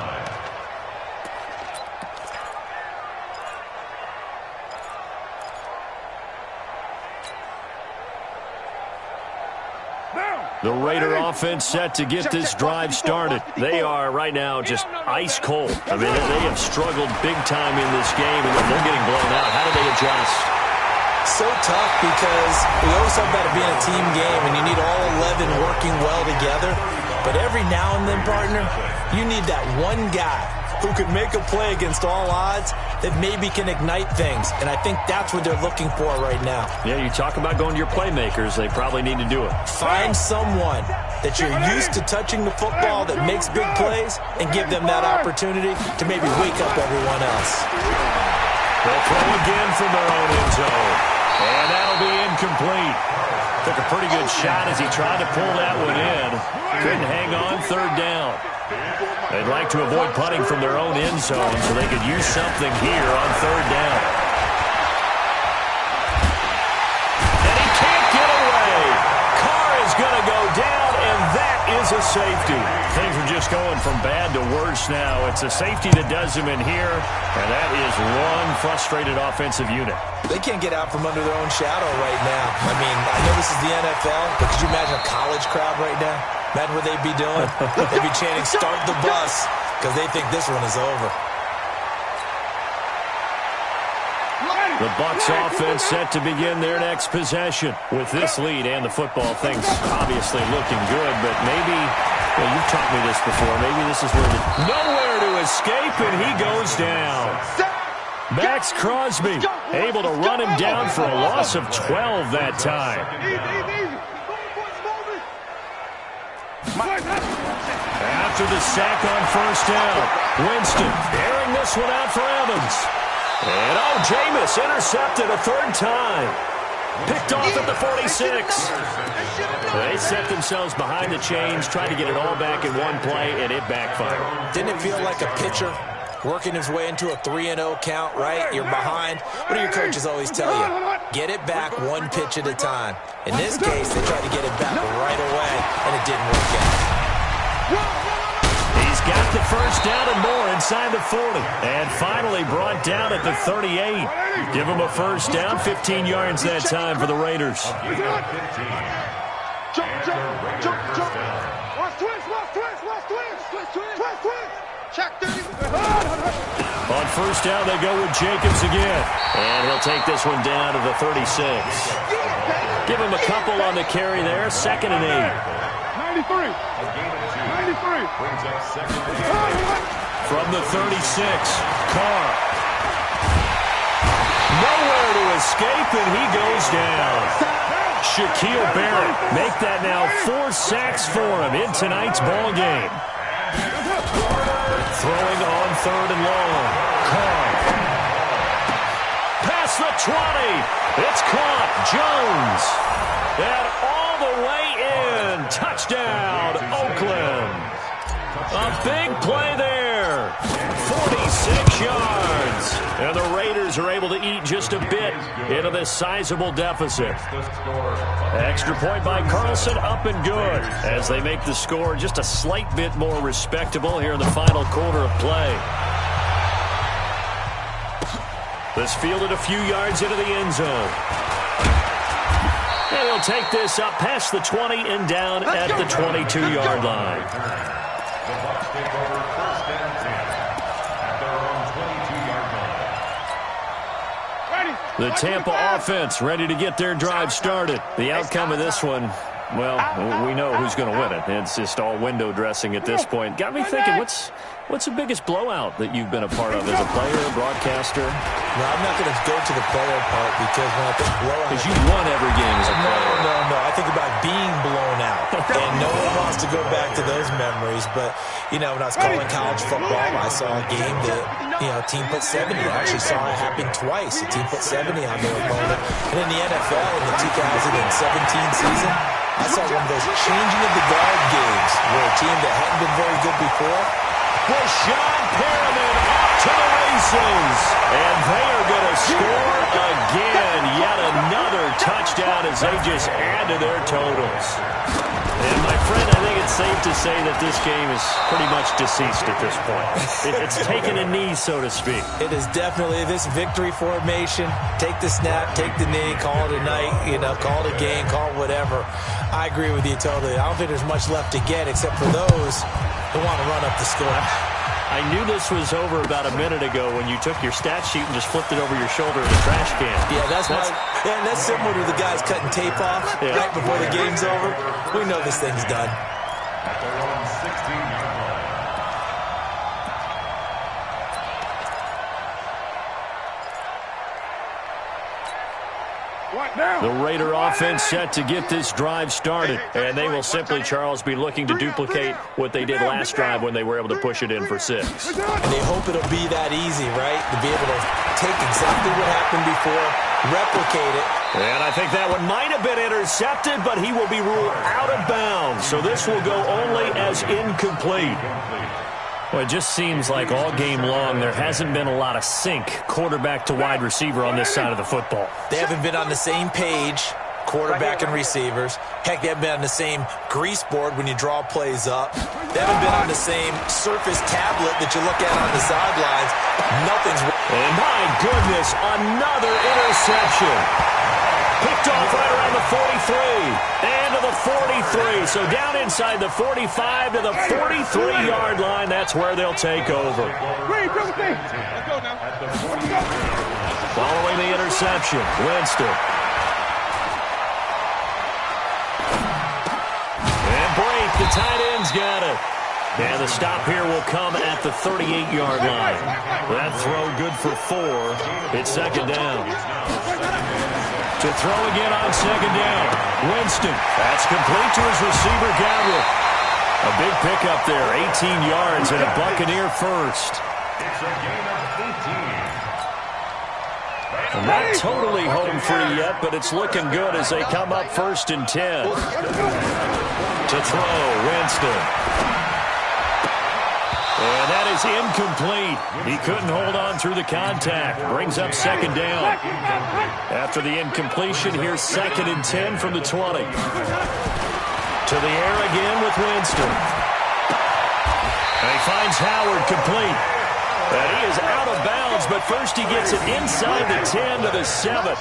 The Raider offense set to get this drive started. They are right now just ice cold. I mean, they have struggled big time in this game, and they're getting blown out. How do they adjust? So tough because we always talk about it being a team game, and you need all 11 working well together. But every now and then, partner, you need that one guy who can make a play against all odds that maybe can ignite things. And I think that's what they're looking for right now. Yeah, you talk about going to your playmakers. They probably need to do it. Find someone that you're used to touching the football that makes big plays and give them that opportunity to maybe wake up everyone else. They'll throw again from their own end zone. And that'll be incomplete. Took a pretty good shot as he tried to pull that one in. Couldn't hang on, 3rd down. They'd like to avoid punting from their own end zone so they could use something here on 3rd down. And he can't get away. Carr is going to go down, and that is a safety. Things are just going from bad to worse now. It's a safety that does him in here, and that is one frustrated offensive unit. They can't get out from under their own shadow right now. I mean, I know this is the NFL, but could you imagine a college crowd right now? Imagine what they'd be doing. They'd be chanting, "Start the bus," because they think this one is over. The Bucs offense set to begin their next possession. With this lead and the football, things obviously looking good, but maybe, well, you've taught me this before, maybe this is where nowhere to escape, and he goes down. Max Crosby able to run him down for a loss of 12 that time. After the sack on 1st down, Winston airing this one out for Evans. And Jameis intercepted a 3rd time. Picked off at the 46. They set themselves behind the chains, tried to get it all back in one play, and it backfired. Didn't it feel like a pitcher working his way into a 3-0 count, right? You're behind. What do your coaches always tell you? Get it back one pitch at a time. In this case, they tried to get it back right away, and it didn't work out. He's got the first down and more inside the 40. And finally brought down at the 38. Give him a first down, 15 yards that time for the Raiders. On 1st down, they go with Jacobs again. And he'll take this one down to the 36. Give him a couple on the carry there. 2nd and 8. 93. 93. From the 36, Carr. Nowhere to escape, and he goes down. Shaquille Barrett make that now 4 sacks for him in tonight's ball game. Throwing on 3rd and long. Carr. Past the 20. It's caught. Jones. And all the way in. Touchdown, Oakland. A big play there. 46 yards. And the Raiders are able to eat just a bit into this sizable deficit. Extra point by Carlson, up and good, as they make the score just a slight bit more respectable here in the final quarter of play. This fielded a few yards into the end zone. And he'll take this up past the 20 and down at the 22-yard line. The Bucs take over 1st and 10 at their own 22-yard line. The Tampa offense ready to get their drive started. The outcome of this one, well, we know who's going to win it. It's just all window dressing at this point. Got me thinking, what's the biggest blowout that you've been a part of as a player, broadcaster? No, I'm not going to go to the player part because when I think blowout... Because you won every game as a player. No. I think about being blown out. And no one wants to go back to those memories. But, when I was calling college football, I saw a game that, a team put 70. I actually saw it happen twice. A team put 70 on their opponent. And in the NFL, in the 2017 season, I saw one of those changing of the guard games where a team that hadn't been very good before... Rashad Perriman off to the races. And they are going to score again. Yet another touchdown as they just add to their totals. And, my friend, I think it's safe to say that this game is pretty much deceased at this point. It's taken a knee, so to speak. It is definitely this victory formation. Take the snap, take the knee, call it a night, call it a game, call it whatever. I agree with you totally. I don't think there's much left to get except for those who want to run up the score. I knew this was over about a minute ago when you took your stat sheet and just flipped it over your shoulder in the trash can. Yeah, that's similar to the guys cutting tape off right before the game's over. We know this thing's done. At their own 16-yard line. The Raider offense set to get this drive started, and they will simply, Charles, be looking to duplicate what they did last drive when they were able to push it in for 6. And they hope it'll be that easy, right? To be able to take exactly what happened before, replicate it. And I think that one might have been intercepted, but he will be ruled out of bounds. So this will go only as incomplete. Well, it just seems like all game long there hasn't been a lot of sync quarterback to wide receiver on this side of the football. They haven't been on the same page, quarterback and receivers. Heck, they haven't been on the same grease board when you draw plays up. They haven't been on the same surface tablet that you look at on the sidelines. Nothing's... And my goodness, another interception. Picked off right around the 43 and to the 43. So down inside the 45 to the 43-yard line. That's where they'll take over. Following the interception, Winston. And Brake, the tight end's got it. And the stop here will come at the 38-yard line. That throw good for 4. It's 2nd down. To throw again on 2nd down. Winston. That's complete to his receiver, Gabriel. A big pickup there. 18 yards and a Buccaneer first. It's a gain of 18. And not totally home free yet, but it's looking good as they come up 1st and 10. To throw, Winston. And that is incomplete. He couldn't hold on through the contact. Brings up 2nd down. After the incompletion, here's 2nd and 10 from the 20. To the air again with Winston. And he finds Howard complete. And he is out of bounds, but first he gets it inside the 10 to the 7.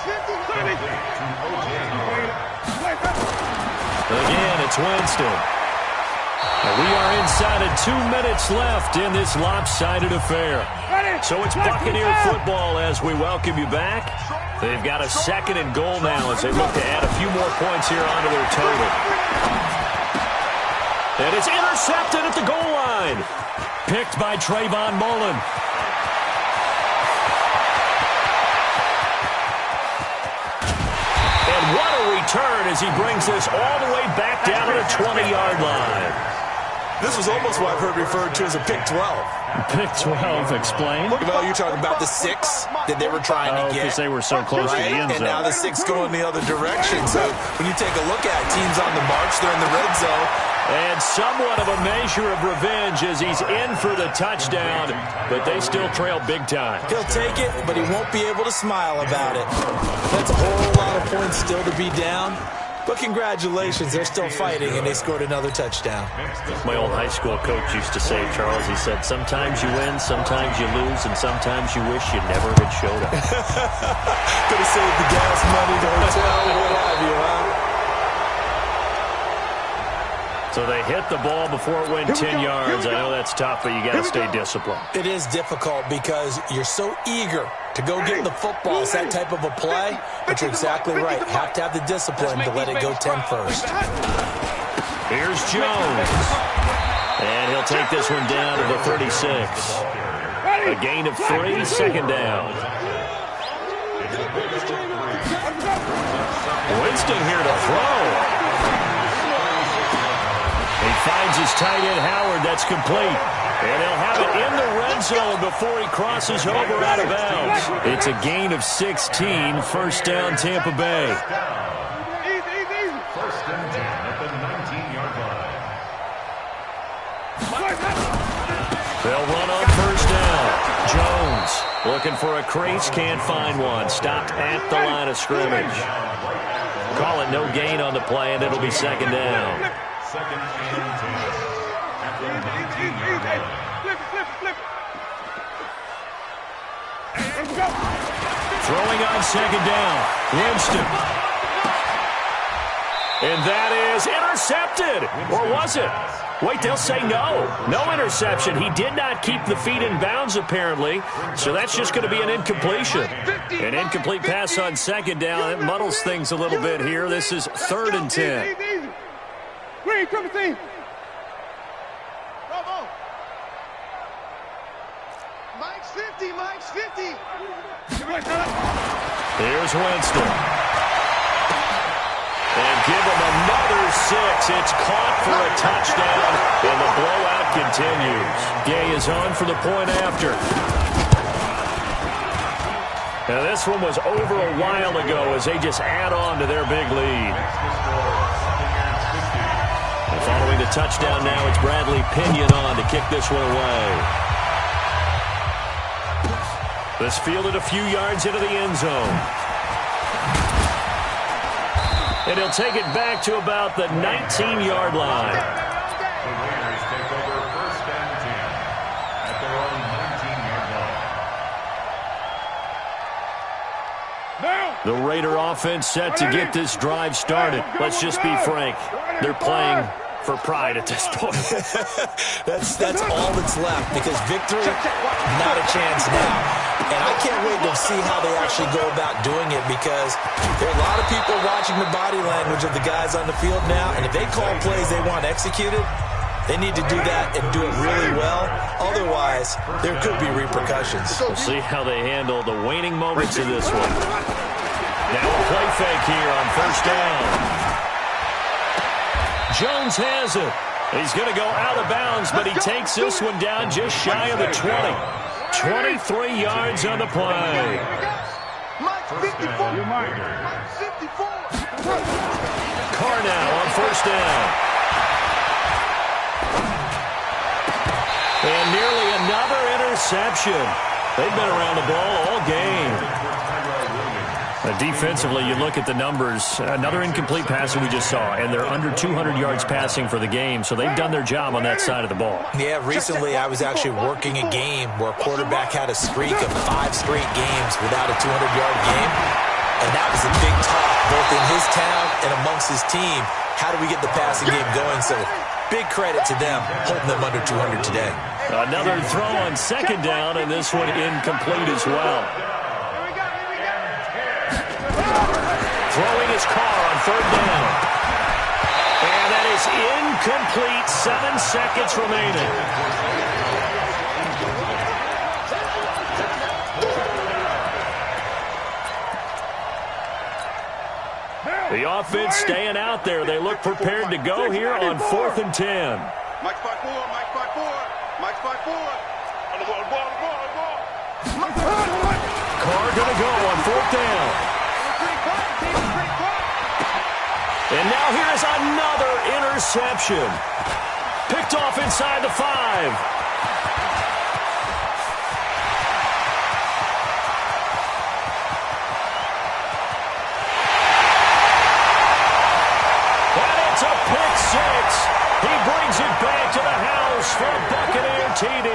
Again, it's Winston. And we are inside of 2 minutes left in this lopsided affair. So it's Buccaneer football as we welcome you back. They've got a 2nd and goal now as they look to add a few more points here onto their total. And it's intercepted at the goal line. Picked by Trayvon Mullen. return as he brings this all the way back down to the 20-yard line. This was almost what I've heard referred to as a pick 12. Pick 12, explain. Well, you're talking about the 6 that they were trying to get. Because they were so close to the end zone. And now the 6 going the other direction. So when you take a look at it, teams on the march, they're in the red zone. And somewhat of a measure of revenge as he's in for the touchdown, but they still trail big time. He'll take it, but he won't be able to smile about it. That's a whole lot of points still to be down. But congratulations, they're still fighting, and they scored another touchdown. My old high school coach used to say, Charles, he said, sometimes you win, sometimes you lose, and sometimes you wish you never had showed up. Could have saved the gas money, the hotel, what have you, huh? So they hit the ball before it went 10 yards. I know that's tough, but you got to stay disciplined. It is difficult because you're so eager to go get the football. It's that type of a play, but you're exactly right. You have to have the discipline to let it go 10 first. Here's Jones. And he'll take this one down to the 36. A gain of 3, second down. Winston here to throw. He finds his tight end, Howard. That's complete. And he'll have it in the red zone before he crosses over out of bounds. It's a gain of 16. First down, Tampa Bay. First and 10 at the 19-yard line. They'll run on first down. Jones looking for a crease, can't find one. Stopped at the line of scrimmage. Call it no gain on the play, and it'll be second down. Second and 10 at the 19-yard line. Throwing on second down. Winston. And that is intercepted. Or was it? Wait, they'll say no. No interception. He did not keep the feet in bounds, apparently. So that's just going to be an incompletion. An incomplete pass on second down. It muddles things a little bit here. This is third and 10. Green, triple team. Bravo. Mike's 50, Mike's 50. Here's Winston. And give him another 6. It's caught for a touchdown, and the blowout continues. Gay is on for the point after. Now this one was over a while ago as they just add on to their big lead. And following the touchdown now, it's Bradley Pinion on to kick this one away. This fielded a few yards into the end zone. And he'll take it back to about the 19-yard line. The Raiders take over first and 10 at their own 19-yard line. The Raider offense set to get this drive started. Let's just be frank. They're playing for pride at this point. That's all that's left because victory, not a chance now. And I can't wait to see how they actually go about doing it because there are a lot of people watching the body language of the guys on the field now, and if they call plays they want executed, they need to do that and do it really well. Otherwise, there could be repercussions. We'll see how they handle the waning moments of this one. Now a play fake here on first down. Jones has it. He's going to go out of bounds, but he takes this one down just shy of the 20. 23 yards on the play. Mike's 54. Mike's 54. Carr now on first down. And nearly another interception. They've been around the ball all game. Defensively, you look at the numbers. Another incomplete pass that we just saw, and they're under 200 yards passing for the game, so they've done their job on that side of the ball. Yeah, recently I was actually working a game where a quarterback had a streak of 5 straight games without a 200-yard game, and that was a big talk both in his town and amongst his team. How do we get the passing game going? So big credit to them holding them under 200 today. Another throw on second down, and this one incomplete as well. Throwing his Carr on third down. And that is incomplete. 7 seconds remaining. The offense staying out there. They look prepared to go here on 4th and 10. Mike's 5-4, Mike's 5-4, Mike's 5-4. On the ball. Carr going to go on 4th down. And now here is another interception. Picked off inside the 5. He brings it back to the house for a Buccaneer TD.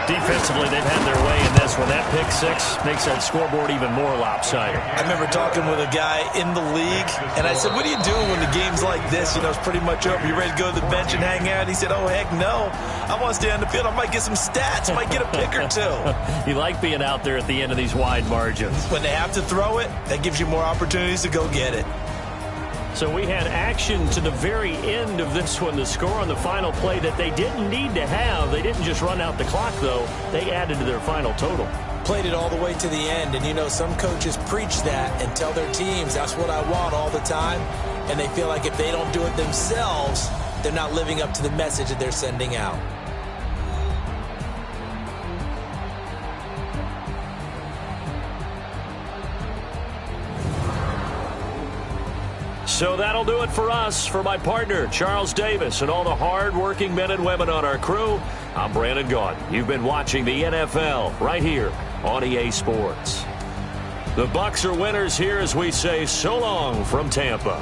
Defensively, they've had their way in this one. That pick 6 makes that scoreboard even more lopsided. I remember talking with a guy in the league, and I said, what are you doing when the game's like this? You know, it's pretty much over. You ready to go to the bench and hang out? He said, oh, heck no. I want to stay on the field. I might get some stats. I might get a pick or two. You like being out there at the end of these wide margins. When they have to throw it, that gives you more opportunities to go get it. So we had action to the very end of this one to score on the final play that they didn't need to have. They didn't just run out the clock, though. They added to their final total. Played it all the way to the end, and you know some coaches preach that and tell their teams that's what I want all the time, and they feel like if they don't do it themselves, they're not living up to the message that they're sending out. So that'll do it for us. For my partner, Charles Davis, and all the hard-working men and women on our crew, I'm Brandon Gaudin. You've been watching the NFL right here on EA Sports. The Bucs are winners here as we say so long from Tampa.